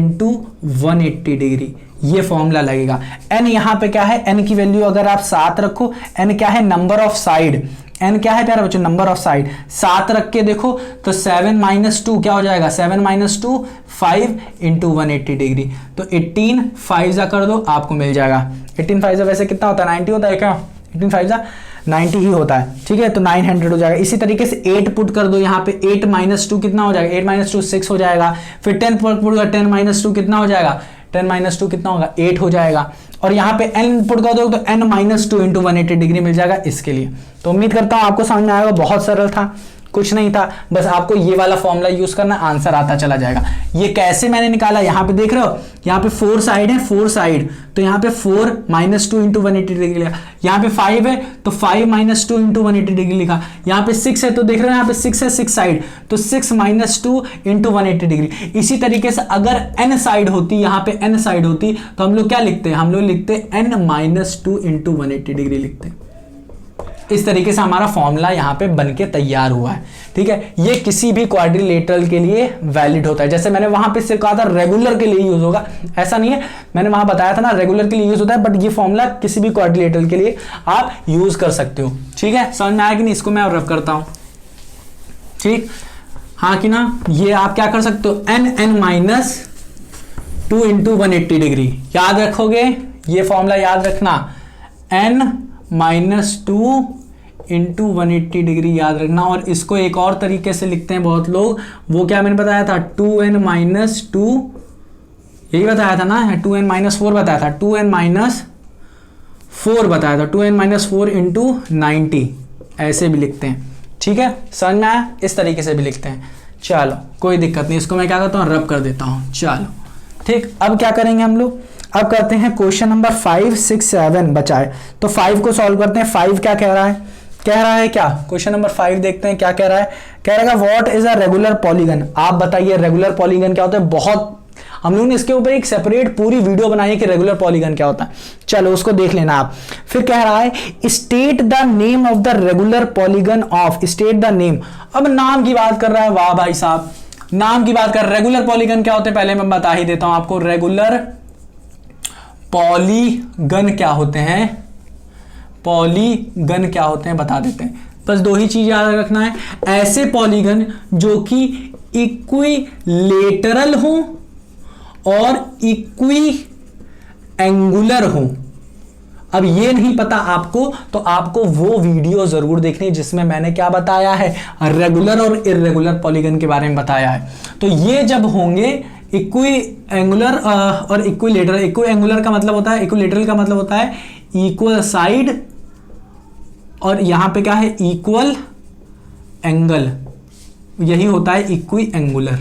Speaker 1: 180 डिग्री, ये फॉर्मूला लगेगा। n यहां पे क्या है, n की वैल्यू अगर आप 7 रखो, n क्या है नंबर ऑफ साइड, n क्या है प्यारे बच्चों नंबर ऑफ साइड, 7 रख के देखो तो 7 - 2 क्या हो जाएगा, 7 - 2 5 × 180 डिग्री, तो 18 5 जा कर दो आपको मिल जाएगा। 18 5 वैसे कितना होता है 90 होता है क्या, 18 5 जा 90 ही होता है, ठीक है, तो 900 हो जाएगा। इसी तरीके से 8 पुट कर दो यहाँ पे, 8 - 2 कितना हो जाएगा, 8 - 2 6 हो जाएगा, फिर 10 पुट कर, 10 - 2 कितना हो जाएगा, 10 - 2 कितना होगा 8 हो जाएगा, और यहाँ पे n पुट कर दो तो n - 2 × 180 डिग्री मिल जाएगा इसके लिए। तो उम्मीद करता हूँ आपको समझ में आएगा, बहुत सरल था, कुछ नहीं था, बस आपको ये वाला फॉर्मूला यूज करना, आंसर आता चला जाएगा। ये कैसे मैंने निकाला, यहाँ पे देख रहे हो, यहाँ पे 4 साइड है, 4 साइड, तो यहाँ पे 4 - 2 × 180 डिग्री लिखा, यहाँ पे 5 है तो 5 - 2 × 180 डिग्री लिखा, यहाँ पे 6 है तो देख रहे हो यहाँ पे 6 है, 6 साइड, तो 6 - 2 × 180 डिग्री। इसी तरीके से अगर n साइड होती, यहाँ पे n साइड होती, तो हम लोग क्या लिखते हैं, हम लोग लिखते n - 2 × 180 डिग्री लिखते हैं। इस तरीके से हमारा फॉर्मूला यहाँ पे बनके तैयार हुआ है, ठीक है। ये किसी भी क्वाड्रिलेटरल के लिए वैलिड होता है, जैसे मैंने वहां पे सिर्फ कहा था रेगुलर के लिए यूज होगा, ऐसा नहीं है, मैंने वहां बताया था ना रेगुलर के लिए यूज होता है, बट ये फॉर्मूला किसी भी क्वाड्रिलेटरल के लिए आप यूज कर सकते हो, ठीक है। समझ में आया कि नहीं, इसको मैं रफ करता हूं, ठीक, हाँ कि ना। ये आप क्या कर सकते हो, n - 2 × 180 डिग्री याद रखोगे, ये फॉर्मूला याद रखना, n - 2 इंटू 180 डिग्री याद रखना। और इसको एक और तरीके से लिखते हैं बहुत लोग, वो क्या मैंने बताया था 2n-2, यही बताया था ना, 2n-4 बताया था, 2n-4 बताया था, 2n-4 इंटू 90 ऐसे भी लिखते हैं। ठीक है, समझ में आया? इस तरीके से भी लिखते हैं। चलो कोई दिक्कत नहीं, इसको मैं क्या करता हूँ रब कर देता हूँ। चलो ठीक, अब क्या करेंगे हम लोग, अब करते हैं क्वेश्चन नंबर 5, 6, 7 बचाए, तो 5 को सॉल्व करते हैं। 5 क्या कह रहा है, कह रहा है क्या, क्वेश्चन नंबर 5 देखते हैं क्या कह रहा है। कह रहा है what is a regular polygon. आप बताइए रेगुलर पॉलीगन क्या होता है। बहुत हम लोगों ने इसके ऊपर एक सेपरेट पूरी वीडियो बनाई है कि रेगुलर पॉलीगन क्या होता है, चलो उसको देख लेना आप। फिर कह रहा है state the name of the regular polygon of, state the name. अब नाम की बात कर रहा है, वाह भाई साहब, नाम की बात कर। रेगुलर पॉलीगन क्या होते हैं पहले मैं बता ही देता हूं आपको। रेगुलर पॉलीगन क्या होते हैं, पॉलीगन क्या होते हैं बता देते हैं। बस दो ही चीज याद रखना है, ऐसे पॉलीगन जो कि इक्विलेटरल हो और इक्वी एंगुलर हो। अब ये नहीं पता आपको तो आपको वो वीडियो जरूर देखनी जिसमें मैंने क्या बताया है, रेगुलर और इर्रेगुलर पॉलीगन के बारे में बताया है। तो ये जब होंगे इक्वी एंगुलर और इक्विलेटरल, इक्वी एंगुलर का मतलब होता है, इक्विलेटरल का मतलब होता है इक्वल साइड, और यहां पे क्या है इक्वल एंगल, यही होता है इक्वी एंगुलर,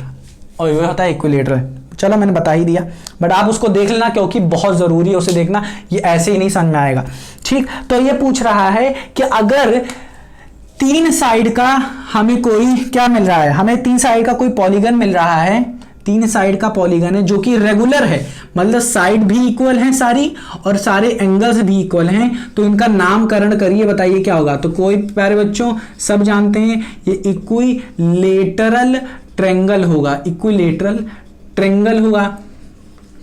Speaker 1: और यह होता है इक्विलेटरल। चलो मैंने बता ही दिया, बट आप उसको देख लेना क्योंकि बहुत जरूरी है उसे देखना, ये ऐसे ही नहीं समझ में आएगा। ठीक, तो ये पूछ रहा है कि अगर 3 साइड का हमें कोई क्या मिल रहा है, हमें 3 साइड का कोई पॉलीगन मिल रहा है, 3 साइड का पॉलीगन है जो कि रेगुलर है, मतलब साइड भी इक्वल हैं सारी और सारे एंगल्स भी इक्वल हैं, तो इनका नामकरण करिए, बताइए क्या होगा। तो कोई प्यारे बच्चों सब जानते हैं ये इक्विलेटरल ट्रायंगल होगा, इक्विलेटरल ट्रायंगल होगा।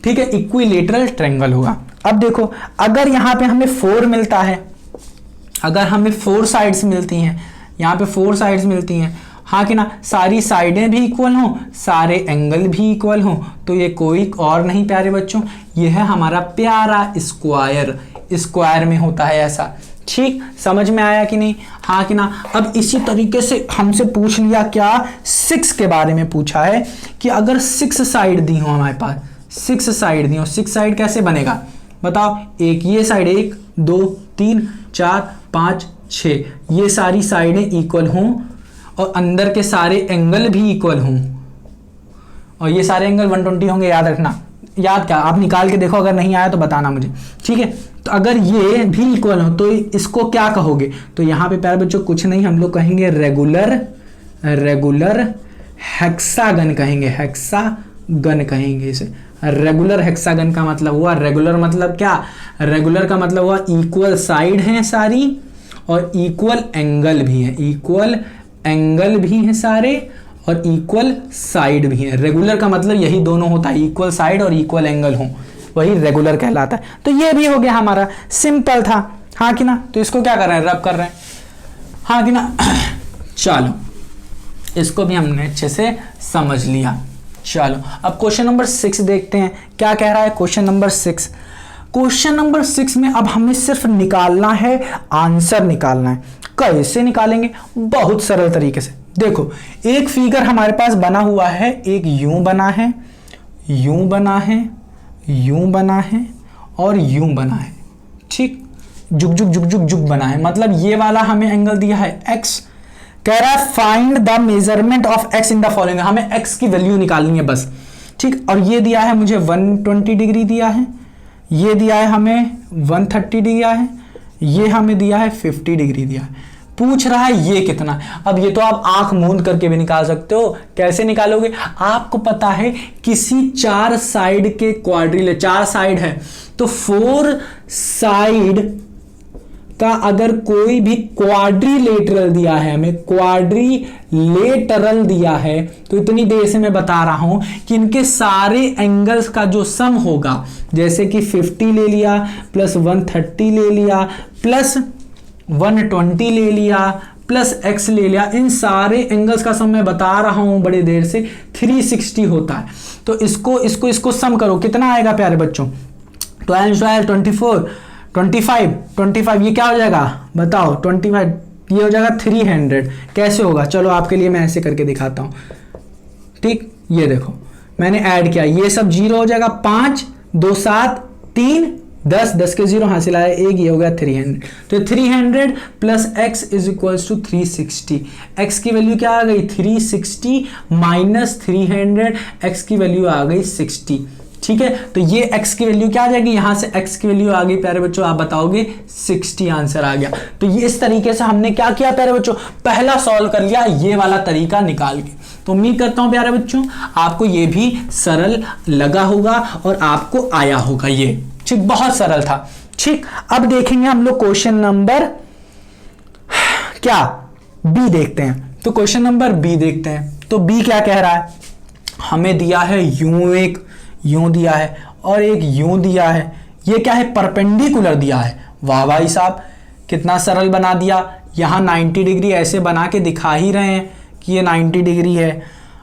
Speaker 1: ठीक है, इक्विलेटरल ट्रायंगल होगा। अब देखो अगर यहां पे हमें 4 मिलता है, अगर हमें 4 साइड्स मिलती हैं, यहां पे 4 साइड्स मिलती हैं, हाँ कि ना, सारी साइडें भी इक्वल हों, सारे एंगल भी इक्वल हों, तो ये कोई और नहीं प्यारे बच्चों, ये है हमारा प्यारा स्क्वायर। स्क्वायर में होता है ऐसा। ठीक, समझ में आया कि नहीं, हाँ कि ना। अब इसी तरीके से हमसे पूछ लिया क्या, 6 के बारे में पूछा है कि अगर 6 साइड दी हो हमारे पास, 6 साइड दी हो, 6 साइड कैसे बनेगा बताओ। एक ये साइड 1 2 3 4 5 6, ये सारी साइडें इक्वल हों और अंदर के सारे एंगल भी इक्वल हों, और ये सारे एंगल 120 होंगे, याद रखना। याद क्या, आप निकाल के देखो, अगर नहीं आया तो बताना मुझे। ठीक है, तो अगर ये भी इक्वल हो तो इसको क्या कहोगे, तो यहाँ पे प्यारे बच्चों कुछ नहीं, हम लोग कहेंगे रेगुलर हेक्सागन कहेंगे, हेक्सागन कहेंगे इसे। रेगुलर हेक्सागन का मतलब हुआ, रेगुलर मतलब क्या, रेगुलर का मतलब हुआ इक्वल साइड हैं सारी और इक्वल एंगल भी है, इक्वल एंगल भी हैं सारे और इक्वल साइड भी है। रेगुलर का मतलब यही दोनों होता है, इक्वल साइड और इक्वल एंगल हो, वही रेगुलर कहलाता है। तो ये भी हो गया हमारा, सिंपल था, हाँ कि ना। तो इसको क्या कर रहे हैं, रब कर रहे हैं, हाँ कि ना। चलो इसको भी हमने अच्छे से समझ लिया। चलो अब क्वेश्चन नंबर 6 देखते हैं क्या कह रहा है। क्वेश्चन नंबर 6, क्वेश्चन नंबर 6 में अब हमें सिर्फ निकालना है, आंसर निकालना है। कैसे निकालेंगे, बहुत सरल तरीके से। देखो एक फिगर हमारे पास बना हुआ है, एक यूं बना है, यूं बना है, यूं बना है और यूं बना है। ठीक, जुग जुग जुग जुग जुग बना है, मतलब ये वाला हमें एंगल दिया है x। कह रहा है find the measurement of x in the following, हमें x की वैल्यू निकालनी है बस। ठीक, और ये दिया है मुझे 120 डिग्री दिया है, ये दिया है हमें 130 दिया है, ये हमें दिया है 50 डिग्री दिया है। पूछ रहा है ये कितना। अब ये तो आप आंख मूंद करके भी निकाल सकते हो। कैसे निकालोगे, आपको पता है किसी 4 साइड के क्वाड्रिल, 4 साइड है तो 4 साइड का अगर कोई भी क्वाड्रिलेटरल दिया है, हमें क्वाड्रिलेटरल दिया है, तो इतनी देर से मैं बता रहा हूं कि इनके सारे एंगल्स का जो सम होगा, जैसे कि 50 ले लिया प्लस 130 ले लिया प्लस 120 ले लिया प्लस x ले लिया, इन सारे एंगल्स का सम मैं बता रहा हूं बड़े देर से 360 होता है। तो इसको सम करो, कितना आएगा प्यारे बच्चों, 12 24 25 25, ये क्या हो जाएगा बताओ, 25 ये हो जाएगा 300। कैसे होगा, चलो आपके लिए मैं ऐसे करके दिखाता हूँ। ठीक, ये देखो मैंने ऐड किया, ये सब 0 हो जाएगा, 5 2 7 3 10, 10 के 0 हासिल आया 1, ये हो गया 300। तो 300 plus x is equals to 360। x की वैल्यू क्या आ गई 360 माइनस 300, x की वैल्यू आ गई 60। ठीक है, तो ये x की वैल्यू क्या आ जाएगी, यहां से x की वैल्यू आ गई प्यारे बच्चों, आप बताओगे 60 आंसर आ गया। तो ये इस तरीके से हमने क्या किया प्यारे बच्चों, पहला सॉल्व कर लिया ये वाला तरीका निकाल के। तो उम्मीद करता हूं प्यारे बच्चों आपको ये भी सरल लगा होगा और आपको आया होगा ये। ठीक, बहुत सरल था। ठीक, अब देखेंगे हम लोग क्वेश्चन नंबर क्या बी देखते हैं। तो क्वेश्चन नंबर बी देखते हैं। तो बी क्या कह रहा है, हमें दिया है यूं, एक यूं दिया है और एक यूं दिया है। ये क्या है, परपेंडिकुलर दिया है। वाह भाई साहब, कितना सरल बना दिया। यहां 90 डिग्री ऐसे बना के दिखा ही रहे हैं कि ये 90 डिग्री है।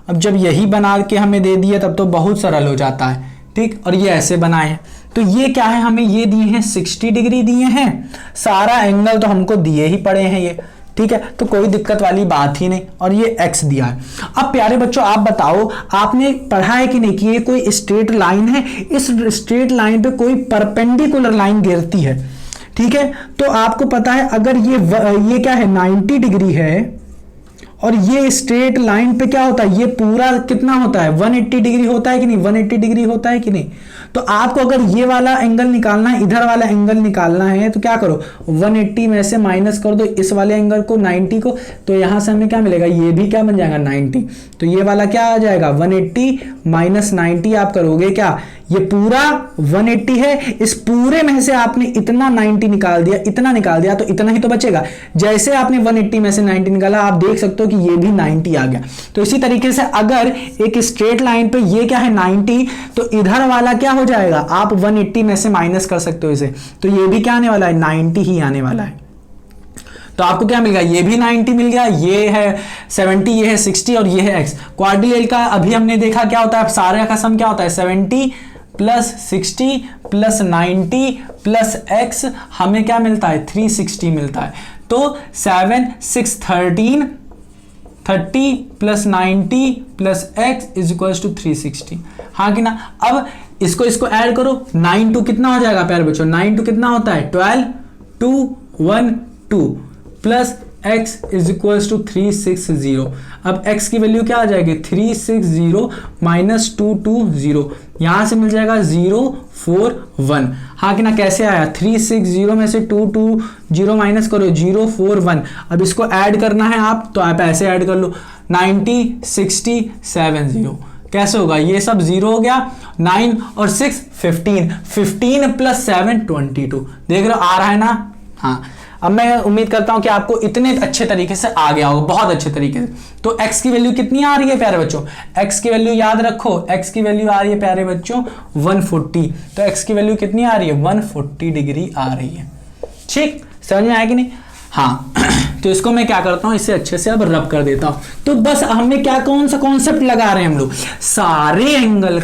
Speaker 1: अब जब यही बना के हमें दे दिया तब तो बहुत सरल हो जाता है। ठीक, और ये ऐसे बनाए हैं। तो ये क्या है, हमें ये दिए हैं 60 डिग्री दिए हैं, सारा एंगल तो हमको दिए ही पड़े हैं ये। ठीक है, तो कोई दिक्कत वाली बात ही नहीं। और ये x दिया है। अब प्यारे बच्चों आप बताओ, आपने पढ़ा है कि नहीं कि ये कोई स्ट्रेट लाइन है, इस स्ट्रेट लाइन पे कोई परपेंडिकुलर लाइन गिरती है। ठीक है, तो आपको पता है अगर ये क्या है 90 डिग्री है और ये स्ट्रेट लाइन पे क्या होता है, ये पूरा कितना होता है 180 डिग्री होता है कि नहीं, 180 डिग्री होता है कि नहीं। तो आपको अगर ये वाला एंगल निकालना है, इधर वाला एंगल निकालना है, तो क्या करो 180 में से माइनस कर दो इस वाले एंगल को 90 को, तो यहां से हमें क्या मिलेगा, ये भी क्या बन जाएगा 90। तो ये वाला क्या आ जाएगा 180 माइनस 90, आप करोगे क्या, ये पूरा 180 है, इस पूरे में से आपने इतना 90 निकाल दिया, इतना निकाल दिया, तो इतना ही तो बचेगा। जैसे आपने 180 में से 90 निकाला, आप देख सकते हो कि ये भी 90 आ गया। तो इसी तरीके से अगर एक स्ट्रेट लाइन पे ये क्या है 90, तो इधर वाला क्या हो जाएगा, आप 180 में से माइनस कर सकते हो इसे, तो ये भी क्या आने वाला है 90 ही आने वाला है। तो आपको क्या मिल गया, ये भी 90 मिल गया, ये है 70, ये है 60 और ये है x। क्वाड्रिलेटरल का अभी हमने देखा क्या होता है, सारे का सम क्या होता है 70 प्लस 60 प्लस 90 प्लस x, हमें क्या मिलता है 360 मिलता है। तो 7 6 13 30 plus 90 plus x is equal to 360। हाँ कि ना। अब इसको ऐड करो, 9 टू कितना हो जाएगा प्यारे बच्चों, 9 टू कितना होता है 12 2 1 2 plus x is equal to 360। अब x की वैल्यू क्या आ जाएगी 360 माइनस 220, यहां से मिल जाएगा 041। हाँ कि ना। कैसे आया, 360 में से 220 माइनस करो 041। अब इसको ऐड करना है आप, तो आप ऐसे ऐड कर लो 90 60 70। कैसे होगा, ये सब 0 हो गया, 9 और 6 15, 15 प्लस 7 22। देख रहे हो आ रहा है ना। हाँ, अब मैं उम्मीद करता हूं कि आपको इतने अच्छे तरीके से आ गया होगा, बहुत अच्छे तरीके से। तो x की वैल्यू कितनी आ रही है प्यारे बच्चों, x की वैल्यू याद रखो, x की वैल्यू आ रही है प्यारे बच्चों 140। तो x की वैल्यू कितनी आ रही है 140 डिग्री आ रही है। ठीक, समझ में आया कि नहीं। हाँ तो इसको मैं क्या करता हूं, इसे अच्छे से अब रब कर देता हूं। तो बस हमें क्या कौन सा कॉन्सेप्ट लगा रहे हैं हम लोग, सारे एंगल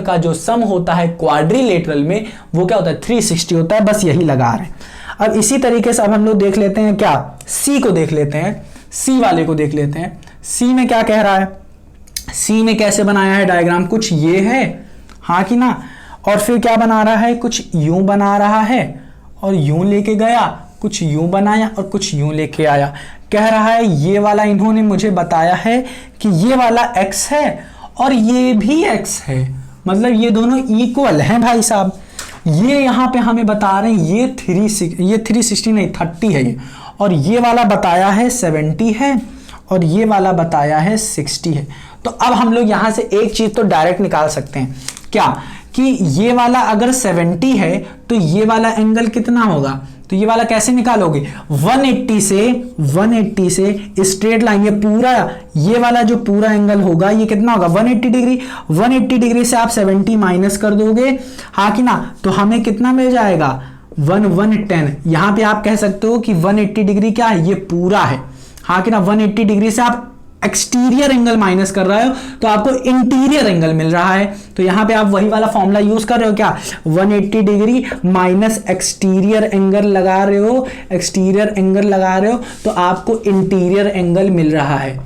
Speaker 1: का जो सम होता है क्वाड्रिलेटरल में वो क्या होता है 360 होता है, बस यही लगा रहे हैं। अब इसी तरीके से अब हम लोग देख लेते हैं क्या, सी को देख लेते हैं, सी वाले को देख लेते हैं। सी में क्या कह रहा है, सी में कैसे बनाया है डायग्राम, कुछ ये है हाँ कि ना, और फिर क्या बना रहा है, कुछ यूं बना रहा है और यूं लेके गया, कुछ यूं बनाया और कुछ यूं लेके आया। कह रहा है ये वाला इन्होंने मुझे बताया है कि ये वाला x है और ये भी x है, मतलब ये दोनों इक्वल हैं भाई साहब। ये यहां पे हमें बता रहे हैं ये 360 नहीं 30 है ये, और ये वाला बताया है 70 है और ये वाला बताया है 60 है। तो अब हम लोग यहां से एक चीज तो डायरेक्ट निकाल सकते हैं क्या, कि ये वाला अगर 70 है तो ये वाला एंगल कितना होगा। तो ये वाला कैसे निकालोगे, 180 से स्ट्रेट लाइन, ये पूरा ये वाला जो पूरा एंगल होगा ये कितना होगा 180 डिग्री। 180 डिग्री से आप 70 माइनस कर दोगे हाँ कि ना, तो हमें कितना मिल जाएगा 110। यहां पे आप कह सकते हो कि 180 डिग्री क्या है, ये पूरा है हाँ कि ना। 180 डिग्री से आप एक्सटीरियर एंगल माइनस कर रहे हो तो आपको इंटीरियर एंगल मिल रहा है। तो यहां पे आप वही वाला फॉर्मूला यूज कर रहे हो क्या, 180 डिग्री माइनस एक्सटीरियर एंगल लगा रहे हो, एक्सटीरियर एंगल लगा रहे हो तो आपको इंटीरियर एंगल मिल रहा है,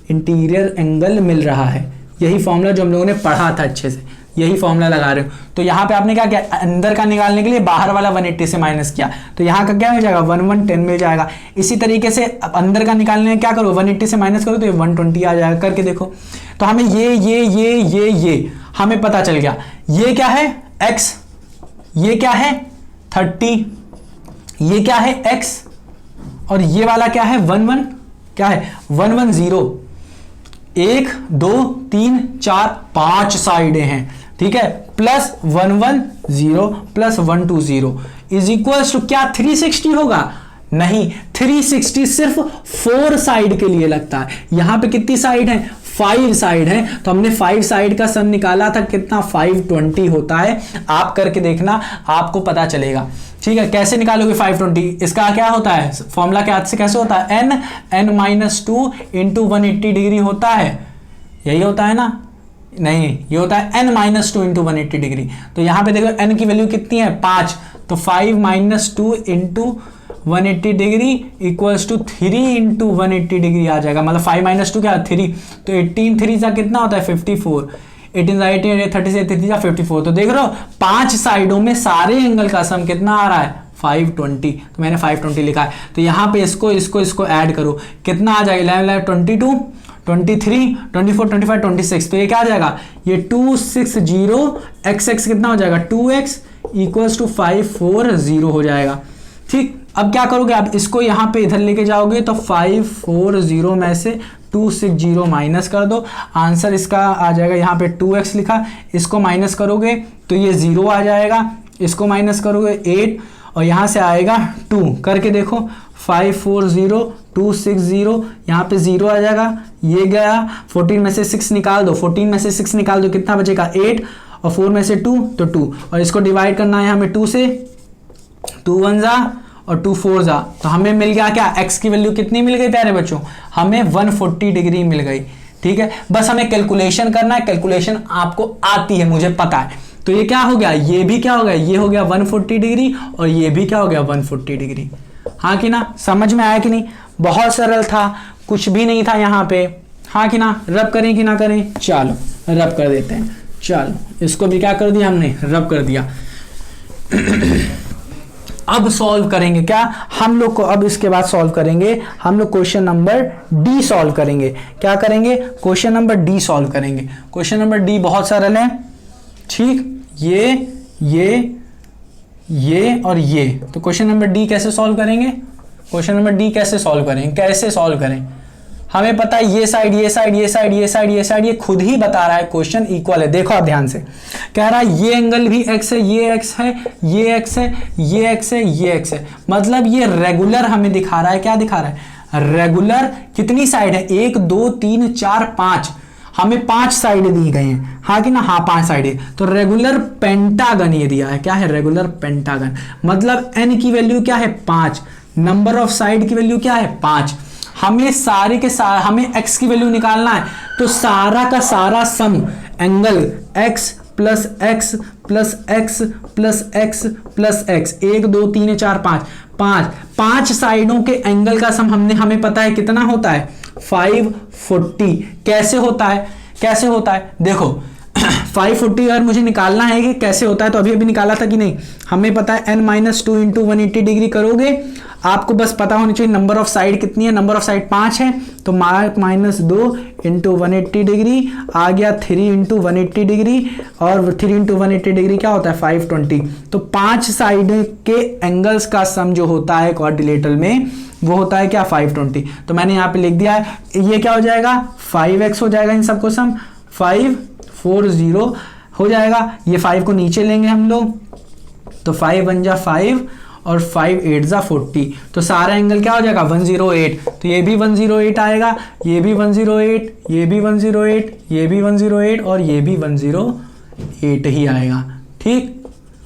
Speaker 1: इंटीरियर एंगल मिल रहा है। यही फॉर्मूला जो हम लोगों ने पढ़ा था अच्छे से, यही फॉर्मूला लगा रहे हो। तो यहां पे आपने क्या किया, अंदर का निकालने के लिए बाहर वाला 180 से माइनस किया, तो यहां का क्या मिल जाएगा, 1110 मिल जाएगा। इसी तरीके से अंदर का निकालने में क्या करो, 180 से माइनस करो तो ये 120 आ जाएगा। करके देखो तो हमें ये हमें पता चल गया। ये क्या है x, ये क्या है 30, ये क्या है x, और ये वाला क्या है 11, क्या है 110। 1 2 3 4 5 साइडें हैं, ठीक है, plus 110 plus 120 is equals to क्या 360 होगा, नहीं 360 सिर्फ 4 साइड के लिए लगता है। यहां पे कितनी साइड है, 5 साइड है, तो हमने 5 साइड का सम निकाला था कितना 520 होता है। आप करके देखना आपको पता चलेगा, ठीक है। कैसे निकालोगे 520, इसका क्या होता है फॉर्मूला, क्या से कैसे होता है, n-2 इंटू 180 डिग्री होता है, यही होता है ना, नहीं ये होता है n-2 इंटू 180 डिग्री। तो यहां पे देखो n की वैल्यू कितनी है 5, तो 5 - 2 into 180 degree equals to 3 into 180 degree आ जाएगा, मतलब 5 - 2 क्या 3, तो 18 3 सा कितना होता है 54, 18 18 30 से 30 सा 54। तो देख रहे हो 5 साइडों में सारे एंगल का सम कितना आ रहा है 520, तो मैंने 520 लिखा है। तो यहाँ पे इसको ऐड करो, कितना आ जाएगा 11 22 23 24 25 26, तो ये क्या आ जाएगा, ये 260 x कितना हो जाएगा 2x इक्वल्स टू 540 हो जाएगा, ठीक। अब क्या करोगे आप इसको यहां पे इधर लेके जाओगे तो 540 में से 260 माइनस कर दो, आंसर इसका आ जाएगा, यहाँ पे 2x लिखा, इसको माइनस करोगे तो ये 0 आ जाएगा, इसको माइनस करोगे 8 और यहाँ से आएगा 2, करके देखो 540 260 यहाँ पे 0 आ जाएगा, ये गया 14 में से 6 निकाल दो, 14 में से 6 निकाल दो कितना बचेगा 8 और 4 में से 2 तो 2, और इसको डिवाइड करना है हमें 2 से, 2 1 जा और 2 4 जा, तो हमें मिल गया क्या, x की वैल्यू कितनी मिल गई प्यारे बच्चों, हमें 140 डिग्री मिल गई, ठीक है। बस हमें कैलकुलेशन करना है, कैलकुलेशन आपको आती है मुझे पता है। तो ये क्या हो गया, ये भी क्या हो गया, ये हो गया 140 डिग्री और ये भी क्या हो गया 140 डिग्री, हाँ कि ना, समझ में आया कि नहीं, बहुत सरल था, कुछ भी नहीं था यहाँ पे, हाँ कि ना। रब करें कि ना करें, चलो रब कर देते हैं, चलो इसको भी क्या कर दिया हमने, रब कर दिया। अब सॉल्व करेंगे क्या हम लोग को, अब इसके बाद सॉल्व करेंगे हम लोग क्वेश्चन नंबर डी सॉल्व करेंगे। क्या करेंगे, क्वेश्चन नंबर डी सॉल्व करेंगे। क्वेश्चन नंबर डी बहुत सरल है, ठीक, ये और ये। तो क्वेश्चन नंबर डी कैसे सॉल्व करेंगे, क्वेश्चन नंबर डी कैसे सॉल्व करें, कैसे सॉल्व करें, हमें पता है ये साइड ये साइड ये साइड ये साइड ये साइड, ये खुद ही बता रहा है क्वेश्चन इक्वल है। देखो आप ध्यान से, कह रहा है ये एंगल भी x है, ये x है, ये x है, ये x है, ये x है, मतलब ये रेगुलर हमें दिखा रहा है। क्या दिखा रहा है, रेगुलर। कितनी साइड है, 1 2 3 4 5, हमें 5 साइड दी गई हैं, हाँ कि ना, हाँ 5 साइड। तो रेगुलर पेंटागन ये दिया है, क्या है रेगुलर पेंटागन, मतलब n की वैल्यू क्या है 5, नंबर ऑफ साइड की वैल्यू क्या है 5। हमें सारे के सारे हमें x की वैल्यू निकालना है, तो सारा का सारा sum angle x plus x plus x plus x plus x, 1 2 3 4 5 5 साइडों के एंगल का सम हमें पता है कितना होता है 540। कैसे होता है, कैसे होता है, देखो 540 अगर मुझे निकालना है कि कैसे होता है, तो अभी निकाला था कि नहीं, हमें पता है n-2 इंटू 180 डिग्री करोगे, आपको बस पता होनी चाहिए नंबर ऑफ साइड कितनी है, नंबर ऑफ साइड 5 है, तो -2 इंटू 180 डिग्री आ गया 3 इंटू 180 डिग्री, और 3 इंटू 180 डिग्री क्या होता है 520। तो 5 साइड के एंगल्स का सम जो होता है क्वाड्रिलेटरल में वो होता है क्या 520। तो मैंने यहाँ पे लिख दिया है, ये क्या हो जाएगा 5x हो जाएगा, इन सबको सम 540 हो जाएगा। ये 5 को नीचे लेंगे हम लोग, तो 5 1 जा 5 और 5 8 जा 40, तो सारा एंगल क्या हो जाएगा 108। तो ये भी 108 आएगा, ये भी 108, ये भी 108, ये भी 108 और ये भी 108 ही आएगा, ठीक,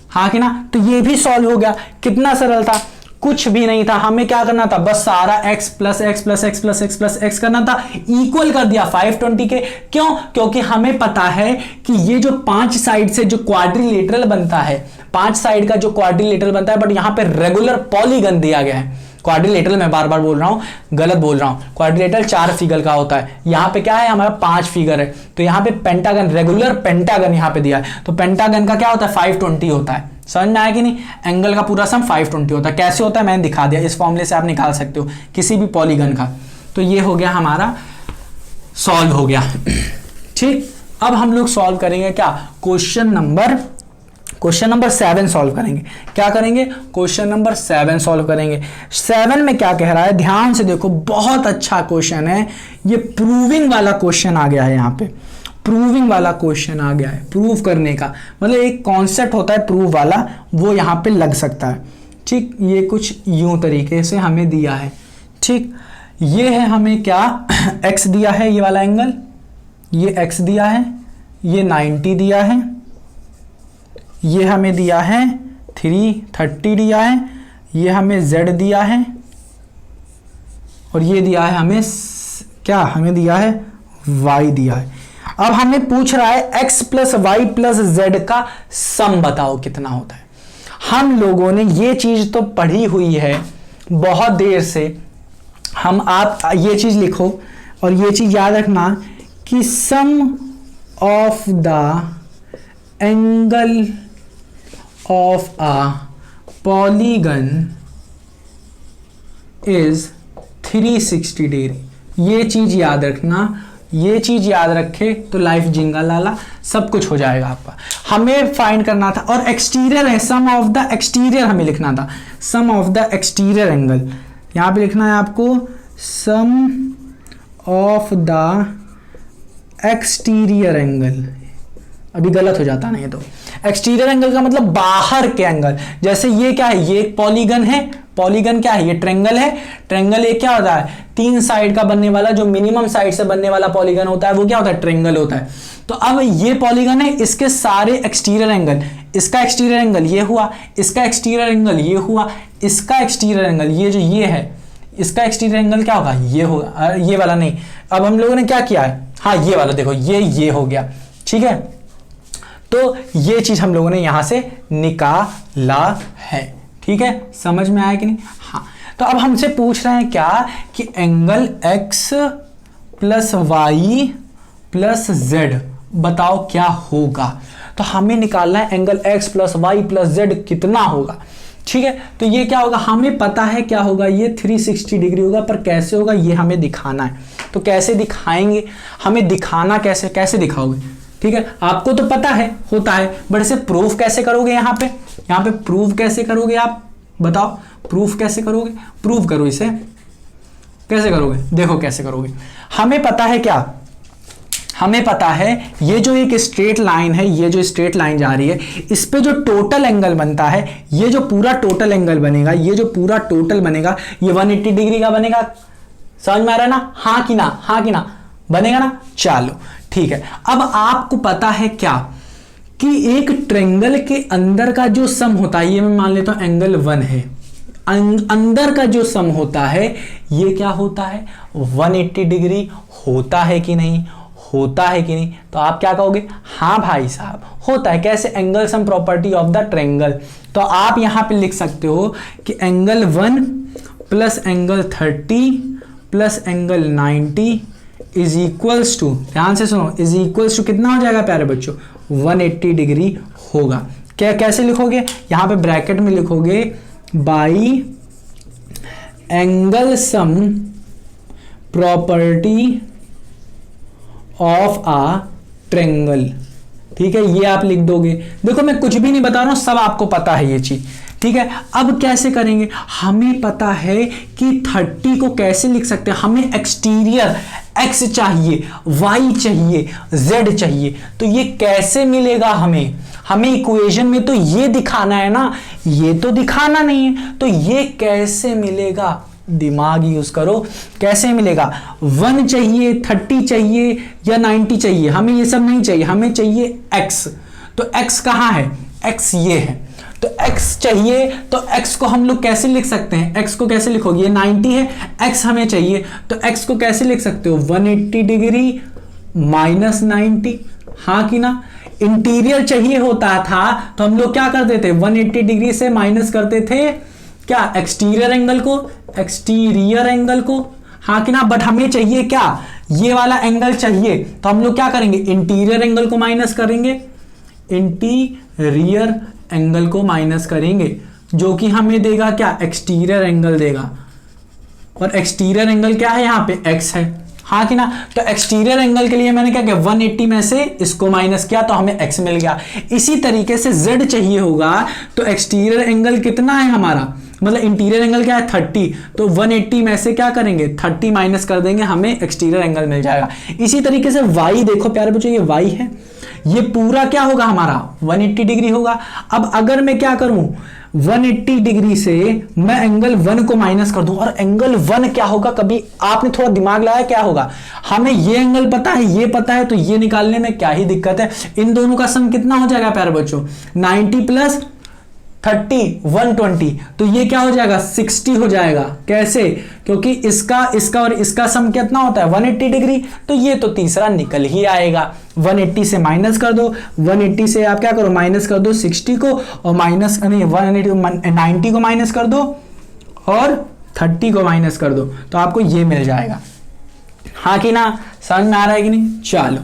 Speaker 1: हाँ कि ना। तो ये भी सॉल्व हो गया, कितना सरल था। कुछ भी नहीं था, हमें क्या करना था, बस सारा x plus x plus x plus x plus x करना था, इक्वल कर दिया 520 के। क्यों? क्योंकि हमें पता है कि ये जो 5 साइड से जो क्वाड्रिलेटरल बनता है, 5 साइड का जो क्वाड्रिलेटरल बनता है, बट यहां पे रेगुलर पॉलीगन दिया गया है। क्वाड्रिलेटरल मैं बार बार बोल रहा हूं, गलत बोल रहा हूं, क्वाड्रिलेटरल 4 फिगर का होता है, यहां पे क्या है हमारा 5 फिगर है, तो यहां पे पेंटागन, रेगुलर पेंटागन यहां पे दिया है, तो पेंटागन का क्या होता है 520 होता है। समझ में आया कि नहीं? एंगल का पूरा सम 520 होता है। कैसे होता है मैंने दिखा दिया, इस फॉर्मूले से आप निकाल सकते हो किसी भी पॉलीगन का। तो ये हो गया हमारा, सॉल्व हो गया। ठीक, अब हम लोग सॉल्व करेंगे क्या, क्वेश्चन नंबर 7 सॉल्व करेंगे। क्या करेंगे? क्वेश्चन नंबर 7 सॉल्व करेंगे। 7 में क्या कह रहा है, ध्यान से देखो, बहुत अच्छा क्वेश्चन है ये, प्रूविंग वाला क्वेश्चन आ गया है, यहाँ पे प्रूविंग वाला क्वेश्चन आ गया है। प्रूव करने का मतलब एक कॉन्सेप्ट होता है प्रूव वाला, वो यहाँ पे लग सकता है। ठीक, ये कुछ यूं तरीके से हमें दिया है। ठीक, ये है हमें क्या, x दिया है, ये वाला एंगल, ये x दिया है, ये 90 दिया है, ये हमें दिया है 330 दिया है, ये हमें z दिया है, और ये दिया है हमें क्या, हमें दिया है y दिया है। अब हमें पूछ रहा है x plus Y plus z का सम बताओ कितना होता है। हम लोगों ने ये चीज तो पढ़ी हुई है बहुत देर से, आप ये चीज लिखो और ये चीज याद रखना कि sum of the angle of a polygon is 360 degree. ये चीज याद रखना, ये चीज याद रखे तो लाइफ जिंगा लाला, सब कुछ हो जाएगा आपका। हमें फाइंड करना था, और एक्सटीरियर है, सम ऑफ द एक्सटीरियर हमें लिखना था, सम ऑफ द एक्सटीरियर एंगल, यहां पे लिखना है आपको सम ऑफ द एक्सटीरियर एंगल। अभी गलत हो जाता नहीं तो, एक्सटीरियर एंगल का मतलब बाहर के एंगल। जैसे ये क्या है, ये एक पॉलीगन है, पॉलीगन क्या है, ये ट्रेंगल है, ट्रेंगल एक क्या होता है, 3 साइड का बनने वाला, जो मिनिमम साइड से बनने वाला पॉलीगन होता है वो क्या होता है, ट्रेंगल होता है। तो अब ये पॉलीगन है, इसके सारे एक्सटीरियर एंगल, इसका एक्सटीरियर एंगल ये हुआ, इसका एक्सटीरियर एंगल ये हुआ, इसका एक्सटीरियर एंगल ये जो ये है, इसका एक्सटीरियर एंगल क्या होगा, ये होगा, ये वाला नहीं। अब हम लोगों ने क्या किया है, हाँ ये वाला देखो, ये हो गया। ठीक है, तो ये चीज हम लोगों ने यहां से निकाला है। ठीक है, समझ में आया कि नहीं? हाँ, तो अब हमसे पूछ रहे हैं क्या कि angle x plus Y plus z बताओ क्या होगा। तो हमें निकालना है angle x plus Y plus z कितना होगा। ठीक है, तो ये क्या होगा, हमें पता है क्या होगा, ये 360 डिग्री होगा, पर कैसे होगा ये हमें दिखाना है। तो कैसे दिखाएंगे, हमें दिखाना कैसे दिखाओगे। ठीक है, आपको तो पता है होता है, बट इसे प्रूफ कैसे करोगे, यहाँ पे प्रूफ कैसे करोगे आप बताओ, प्रूफ कैसे करोगे, प्रूफ करो इसे, कैसे करोगे, देखो कैसे करोगे। हमें पता है क्या, हमें पता है ये जो एक स्ट्रेट लाइन है, ये जो स्ट्रेट लाइन जा रही है, इस पे जो टोटल एंगल बनता है, ये जो पूरा टोटल एंगल बनेगा, ये जो पूरा टोटल बनेगा, ये 180 डिग्री का बनेगा। समझ में आ रहा है ना, हाँ कि ना, हाँ कि ना, बनेगा ना। चलो ठीक है, अब आपको पता है क्या कि एक ट्रेंगल के अंदर का जो सम होता है, ये मैं मान लेता हूं एंगल 1 है, अंदर का जो सम होता है ये क्या होता है, 180 डिग्री होता है कि नहीं, होता है कि नहीं। तो आप क्या कहोगे, हाँ भाई साहब होता है। कैसे, angle sum property of the triangle. तो आप यहां पे लिख सकते हो कि angle 1 plus angle 30 plus angle 90 is equals to, ध्यान से सुनो, इज इक्वल्स टू कितना हो जाएगा प्यारे बच्चों, 180 डिग्री होगा। क्या, कैसे लिखोगे, यहां पे ब्रैकेट में लिखोगे by angle sum property of a triangle. ठीक है, ये आप लिख दोगे। देखो मैं कुछ भी नहीं बता रहा हूं, सब आपको पता है ये चीज। ठीक है, अब कैसे करेंगे, हमें पता है कि 30 को कैसे लिख सकते हैं, हमें एक्सटीरियर x चाहिए, y चाहिए, z चाहिए। तो ये कैसे मिलेगा, हमें इक्वेशन में तो ये दिखाना है ना, ये तो दिखाना नहीं है, तो ये कैसे मिलेगा, दिमाग यूज करो, कैसे मिलेगा। 1 चाहिए, 30 चाहिए या 90 चाहिए, हमें ये सब नहीं चाहिए, हमें चाहिए x। तो x कहां है, x ये है। तो x चाहिए, तो x को हम लोग कैसे लिख सकते हैं, x को कैसे लिखोगे, ये 90 है, x हमें चाहिए, तो x को कैसे लिख सकते हो, 180 डिग्री माइनस 90, हाँ कि ना। इंटीरियर चाहिए होता था तो हम लोग क्या करते थे, 180 डिग्री से माइनस करते थे क्या, एक्सटीरियर एंगल को, हाँ कि ना। बट हमें चाहिए क्या, ये वाला एंगल चाहिए, तो हम लोग क्या करेंगे, इंटीरियर एंगल को माइनस करेंगे, इंटीरियर एंगल को माइनस करेंगे, जो कि हमें देगा क्या, एक्सटीरियर एंगल देगा। और एक्सटीरियर एंगल क्या है, यहां पे x है, हाँ कि ना। तो एक्सटीरियर एंगल के लिए मैंने क्या किया, 180 में से इसको माइनस किया तो हमें x मिल गया। इसी तरीके से z चाहिए होगा, तो एक्सटीरियर एंगल कितना है हमारा, मतलब इंटीरियर एंगल क्या है 30, तो 180 में से क्या करेंगे 30 माइनस कर देंगे, हमें एक्सटीरियर एंगल मिल जाएगा। इसी तरीके से y देखो प्यारे बच्चों, ये y है, ये पूरा क्या होगा हमारा 180 डिग्री होगा। अब अगर मैं क्या करूं, 180 डिग्री से मैं एंगल 1 को माइनस कर दूं, और एंगल 1 क्या होगा, कभी आपने थोड़ा दिमाग लगाया क्या होगा, हमें ये एंगल पता है, ये पता है, तो ये निकालने में क्या ही दिक्कत है। इन दोनों का सम कितना हो जाएगा प्यारे बच्चों, 90 प्लस 30 120, तो ये क्या हो जाएगा 60 हो जाएगा। कैसे, क्योंकि इसका और इसका सम कितना होता है 180 डिग्री, तो ये तो तीसरा निकल ही आएगा। 180 से माइनस कर दो, 180 से आप क्या करो माइनस कर दो 60 को, और माइनस नहीं 90 को माइनस कर दो और 30 को माइनस कर दो, तो आपको ये मिल जाएगा, हाँ कि ना। समझ में आ रहा है कि नहीं, चलो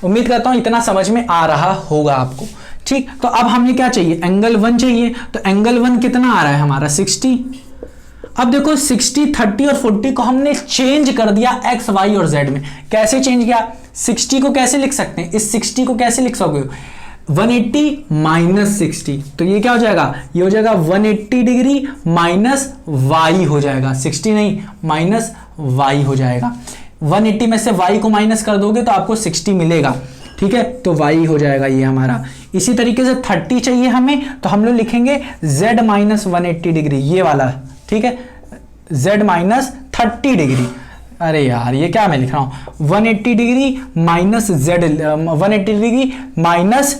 Speaker 1: उम्मीद करता हूं इतना समझ में आ रहा होगा आपको, ठीक। तो अब हमें क्या चाहिए, एंगल 1 चाहिए, तो एंगल 1 कितना आ रहा है हमारा 60। अब देखो 60, 30 और 40 को हमने चेंज कर दिया x, y और z में। कैसे चेंज किया, 60 को कैसे लिख सकते हैं, इस 60 को कैसे लिख सकते हो, 180 माइनस 60, तो ये क्या हो जाएगा, ये हो जाएगा 180 डिग्री माइनस y हो जाएगा, 60 नहीं माइनस y हो जाएगा। 180 में से y को माइनस कर दोगे तो आपको 60 मिलेगा, ठीक है, तो y हो जाएगा ये हमारा। इसी तरीके से 30 चाहिए हमें, तो हम लोग लिखेंगे z माइनस 180 डिग्री, ये वाला, ठीक है, z माइनस 30 डिग्री। अरे यार ये क्या मैं लिख रहा हूं, 180 degree minus z, 180 degree minus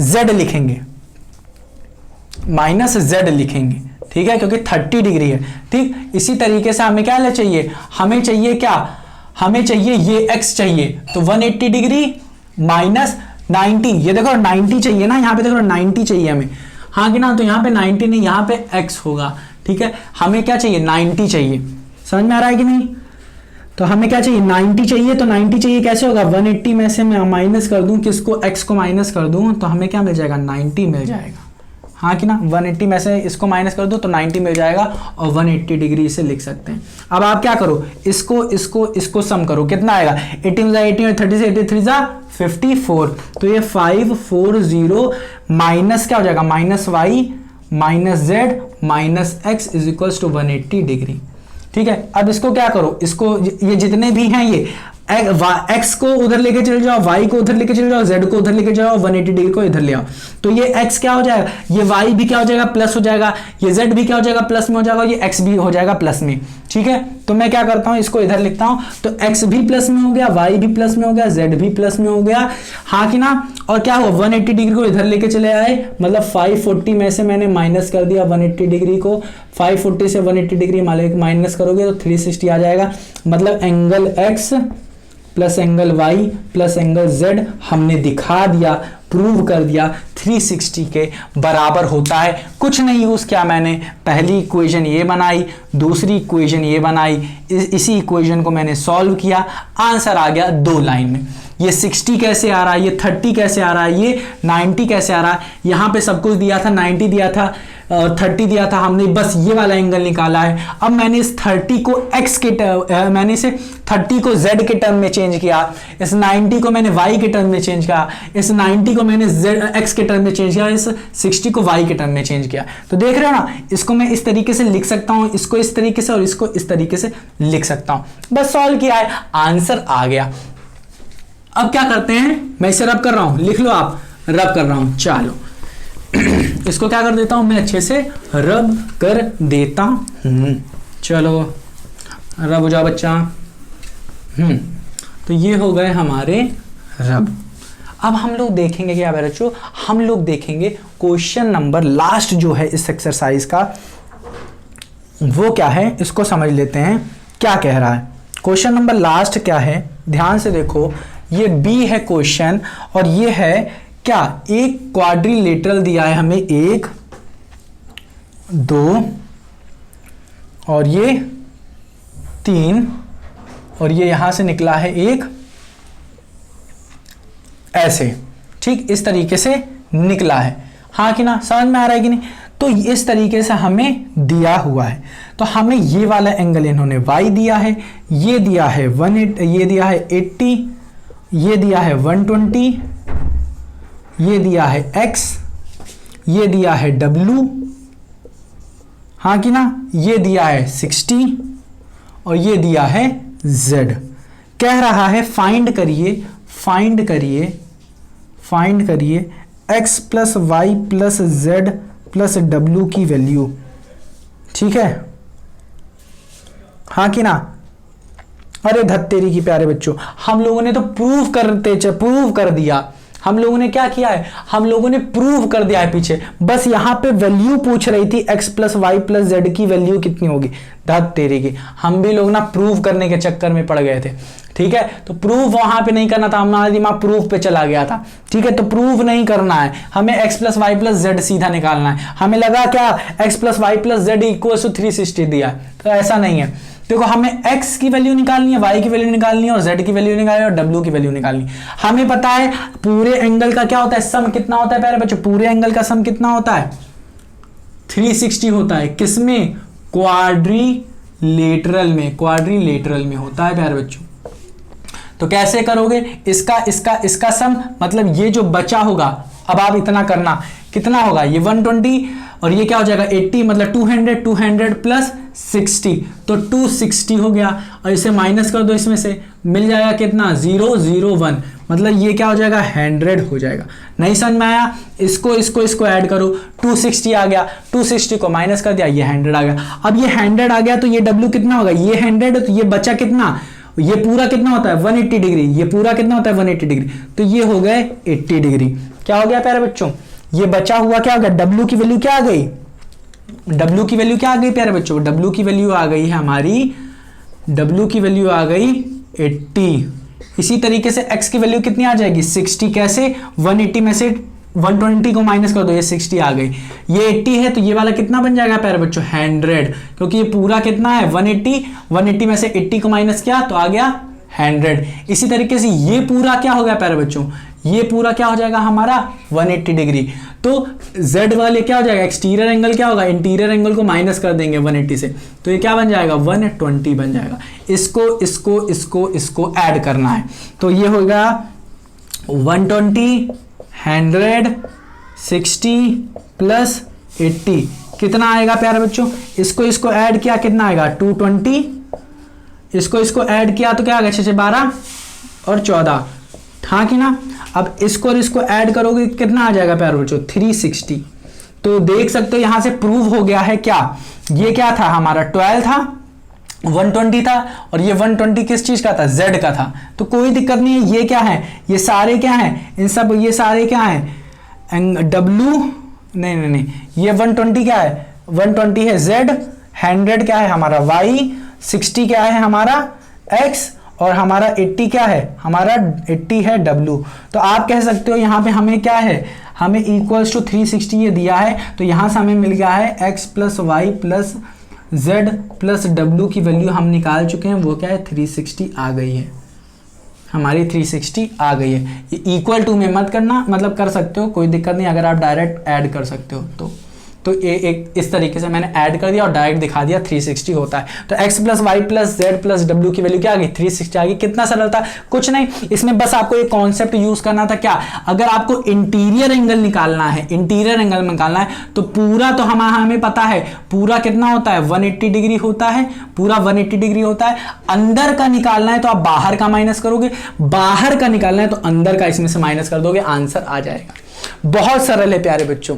Speaker 1: z लिखेंगे, माइनस z लिखेंगे, ठीक है, क्योंकि 30 डिग्री है, ठीक। इसी तरीके से हमें क्या चाहिए, हमें चाहिए क्या, हमें चाहिए ये x चाहिए, तो 180 डिग्री माइनस 90, ये देखो 90 चाहिए ना, यहाँ पे देखो 90 चाहिए हमें, हाँ कि ना। तो यहाँ पे 90 नहीं, यहाँ पे x होगा, ठीक है। हमें क्या चाहिए 90 चाहिए, समझ में आ रहा है कि नहीं। तो हमें क्या चाहिए 90 चाहिए, तो 90 चाहिए कैसे होगा, 180 में से मैं माइनस कर दूं, किसको x को माइनस कर दूं, तो हमें क्या मिल जाएगा 90 मिल जाएगा, हाँ कि ना। 180 में से इसको माइनस कर दो तो 90 मिल जाएगा, और 180 डिग्री से लिख सकते हैं। अब आप क्या करो, इसको सम करो, कितना आएगा, 18 और 30 से 83 जा 54, तो ये 540 माइनस क्या हो जाएगा, minus y minus z minus x is equal to 180 degree, ठीक है। अब इसको क्या करो, इसको ये जितने भी हैं ये x को उधर लेके चले जाओ, y को उधर लेके चले जाओ, z को उधर लेके जाओ, 180 डिग्री को इधर ले आओ, तो ये x क्या हो जाएगा, ये y भी क्या हो जाएगा प्लस हो जाएगा, ये z भी क्या हो जाएगा प्लस में हो जाएगा, ये x भी हो जाएगा प्लस में, ठीक है। तो मैं क्या करता हूं, इसको इधर लिखता हूं, तो x भी प्लस में हो गया, y भी प्लस में हो गया, z भी प्लस में हो गया, हाँ कि ना। और क्या हुआ 180 डिग्री को इधर लेके चले आए, मतलब 540 में से मैंने माइनस कर दिया 180 डिग्री को, 540 से 180 डिग्री माइनस करोगे तो 360 आ जाएगा, मतलब angle x plus angle y plus angle z हमने दिखा दिया, प्रूव कर दिया 360 के बराबर होता है। कुछ नहीं यूज किया मैंने, पहली इक्वेशन ये बनाई, दूसरी इक्वेशन ये बनाई, इसी इक्वेशन को मैंने सॉल्व किया, आंसर आ गया 2 लाइन में। ये 60 कैसे आ रहा है, ये 30 कैसे आ रहा है, ये 90 कैसे आ रहा है, यहाँ पे सब कुछ दिया था, 90 दिया था और 30 दिया था, हमने बस ये वाला एंगल निकाला है। अब मैंने इस 30 को x के मैंने इसे 30 को z के टर्म में चेंज किया, इस 90 को मैंने y के टर्म में चेंज किया, इस 90 को मैंने x के टर्म में चेंज किया, इस 60 को y के टर्म में चेंज किया। तो देख रहे हो ना, इसको मैं इस तरीके से लिख सकता हूँ, इसको इस तरीके से और इसको इस तरीके से लिख सकता हूँ, बस सॉल्व किया है, आंसर आ गया। अब क्या करते हैं, मैं इसे रब कर रहा हूं, लिख लो आप, रब कर रहा हूं, चलो इसको क्या कर देता हूं मैं, अच्छे से रब कर देता हूं, चलो रब हो जाओ बच्चा। तो ये हो गए हमारे रब। अब हम लोग देखेंगे क्या बच्चों, हम लोग देखेंगे क्वेश्चन नंबर लास्ट जो है इस एक्सरसाइज का, वो क्या है इसको समझ लेते हैं क्या कह रहा है। क्वेश्चन नंबर लास्ट क्या है, ध्यान से देखो, ये बी है क्वेश्चन, और ये है क्या, एक क्वाड्रिलेटरल दिया है हमें, 1 2 और ये 3, और ये यहां से निकला है एक ऐसे, ठीक इस तरीके से निकला है, हाँ कि ना, समझ में आ रहा है कि नहीं। तो इस तरीके से हमें दिया हुआ है, तो हमें ये वाला एंगल इन्होंने y दिया है, ये दिया है 180, ये दिया है 80, ये दिया है 120, ये दिया है x, ये दिया है w, हाँ कि ना, ये दिया है 60 और ये दिया है z। कह रहा है फाइंड करिए, फाइंड करिए, फाइंड करिए x plus Y plus z plus w की वैल्यू, ठीक है, हाँ कि ना। अरे धत्तेरी की प्यारे बच्चों, हम लोगों ने तो प्रूव कर दिया, हम लोगों ने क्या किया है, हम लोगों ने प्रूव कर दिया है पीछे, बस यहां पे वैल्यू पूछ रही थी x plus Y plus z की वैल्यू कितनी होगी। धत्तेरी की, हम भी लोग ना प्रूव करने के चक्कर में पड़ गए थे, ठीक है, तो प्रूव वहां पे नहीं करना था, हमारा दिमाग प्रूव पे चला गया था, ठीक है, तो प्रूव नहीं करना है हमें, x plus Y plus z सीधा निकालना है। हमें लगा क्या x plus Y plus z equal to 360 दिया है, तो ऐसा नहीं है। देखो हमें x की वैल्यू निकालनी है, y की वैल्यू निकालनी है और z की वैल्यू निकालनी है और w की वैल्यू निकालनी है। हमें पता है पूरे एंगल का क्या होता है, सम कितना होता है प्यारे बच्चों, पूरे एंगल का सम कितना होता है, 360 होता है। किसमें, क्वाड्रिलेटरल में, क्वाड्रिलेटरल में होता है प्यारे बच्चों। तो कैसे करोगे, इसका सम, मतलब ये जो बचा होगा, अब आप इतना करना, कितना होगा, ये 120 और ये क्या हो जाएगा 80, मतलब 200 प्लस 60, तो 260 हो गया, और इसे माइनस कर दो, इसमें से मिल जाएगा कितना 001, मतलब ये क्या हो जाएगा 100 हो जाएगा। नहीं समझ में आया, इसको ऐड करो, 260 आ गया, 260 को माइनस कर दिया, ये 100 आ गया। अब ये 100 आ गया तो ये W कितना होगा, ये 100, तो ये बचा कितना, ये पूरा कितना होता है 180 डिग्री, ये पूरा कितना होता है 180 डिग्री, तो ये हो गए 80 डिग्री। क्या हो गया प्यारे बच्चों, ये बचा हुआ क्या हो गया, W की वैल्यू क्या आ गई, W की वैल्यू क्या आ गई प्यारे बच्चों, W की वैल्यू आ गई है हमारी, W की वैल्यू आ गई 80। इसी तरीके से x की वैल्यू कितनी आ जाएगी 60, कैसे 180 में से 120 को माइनस कर दो, ये 60 आ गई, ये 80 है, तो ये वाला कितना बन जाएगा प्यारे बच्चों 100, क्योंकि ये पूरा कितना है 180 में से 80 को माइनस किया तो आ गया 100। इसी तरीके से ये पूरा क्या हो गया प्यारे बच्चों, ये पूरा क्या हो जाएगा हमारा 180 डिग्री। तो z वाले क्या हो जाएगा, एक्सटीरियर एंगल क्या होगा, इंटीरियर एंगल को माइनस कर देंगे 180 से, तो ये क्या बन जाएगा 120 बन जाएगा। इसको ऐड करना है, तो ये होगा 120 100 60 प्लस 80 कितना आएगा प्यारे बच्चों, इसको ऐड किया कितना आएगा 220, इसको ऐड किया तो क्या आ गया 6 12 और 14, हाँ कि ना। अब इसको और इसको ऐड करोगे कितना आ जाएगा प्यारे बच्चों 360। तो देख सकते हो यहां से प्रूव हो गया है क्या, ये क्या था हमारा 12 था, 120 था, और ये 120 किस चीज का था, z का था, तो कोई दिक्कत नहीं है। ये क्या है, ये सारे क्या हैं, इन सब ये सारे क्या हैं, w नहीं, ये 120 क्या है, 120 है z, 100 क्या है हमारा y, 60 क्या है हमारा x, और हमारा 80 क्या है, हमारा 80 है w। तो आप कह सकते हो यहाँ पे हमें क्या है, हमें इक्वल्स टू 360 ये दिया है, तो यहाँ से हमें मिल गया है x plus Y plus z plus w की वैल्यू हम निकाल चुके हैं, वो क्या है 360 आ गई है, हमारी 360 आ गई है। ये इक्वल टू में मत करना, मतलब कर सकते हो कोई दिक्कत नहीं, अगर आप डायरेक्ट ऐड कर सकते हो तो ये एक इस तरीके से मैंने ऐड कर दिया और डायरेक्ट दिखा दिया 360 होता है। तो x plus Y plus Z plus डब्ल्यू की वैल्यू क्या आ गई 360 आ गई। कितना सरल था, कुछ नहीं, इसमें बस आपको एक कॉन्सेप्ट यूज करना था क्या, अगर आपको इंटीरियर एंगल निकालना है, इंटीरियर एंगल निकालना है तो पूरा तो हमें पता है पूरा कितना होता है 180 डिग्री होता है, पूरा 180 डिग्री होता है। अंदर का निकालना है तो आप बाहर का माइनस करोगे, बाहर का निकालना है तो अंदर का इसमें से माइनस कर दोगे, आंसर आ जाएगा। बहुत सरल है प्यारे बच्चों,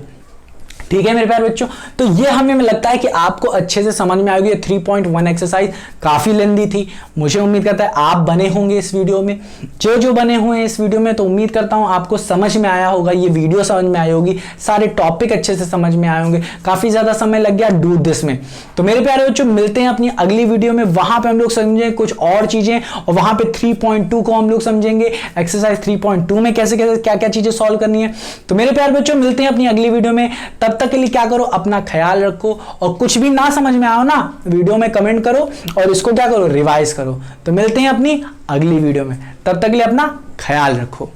Speaker 1: ठीक है मेरे प्यारे बच्चों, तो ये हमें लगता है कि आपको अच्छे से समझ में आएगी। 3.1 एक्सरसाइज काफी लेंदी थी, मुझे उम्मीद करता है आप बने होंगे इस वीडियो में। जो बने हुए हैं इस वीडियो में, तो उम्मीद करता हूं आपको समझ में आया होगा, ये वीडियो समझ में आई होगी, सारे टॉपिक अच्छे से समझ में आए होंगे। काफी ज्यादा समय लग गया डू दिस में। तो मेरे प्यारे बच्चों मिलते हैं अपनी अगली वीडियो में, वहां पे हम लोग समझेंगे कुछ और चीजें, और वहां पे 3.2 को हम लोग समझेंगे, एक्सरसाइज 3.2 में कैसे कैसे क्या क्या चीजें सॉल्व करनी है। तो मेरे प्यारे बच्चों मिलते हैं अपनी अगली वीडियो में, तब तक के लिए क्या करो, अपना ख्याल रखो, और कुछ भी ना समझ में आओ ना, वीडियो में कमेंट करो और इसको क्या करो, रिवाइज करो। तो मिलते हैं अपनी अगली वीडियो में, तब तक के लिए अपना ख्याल रखो।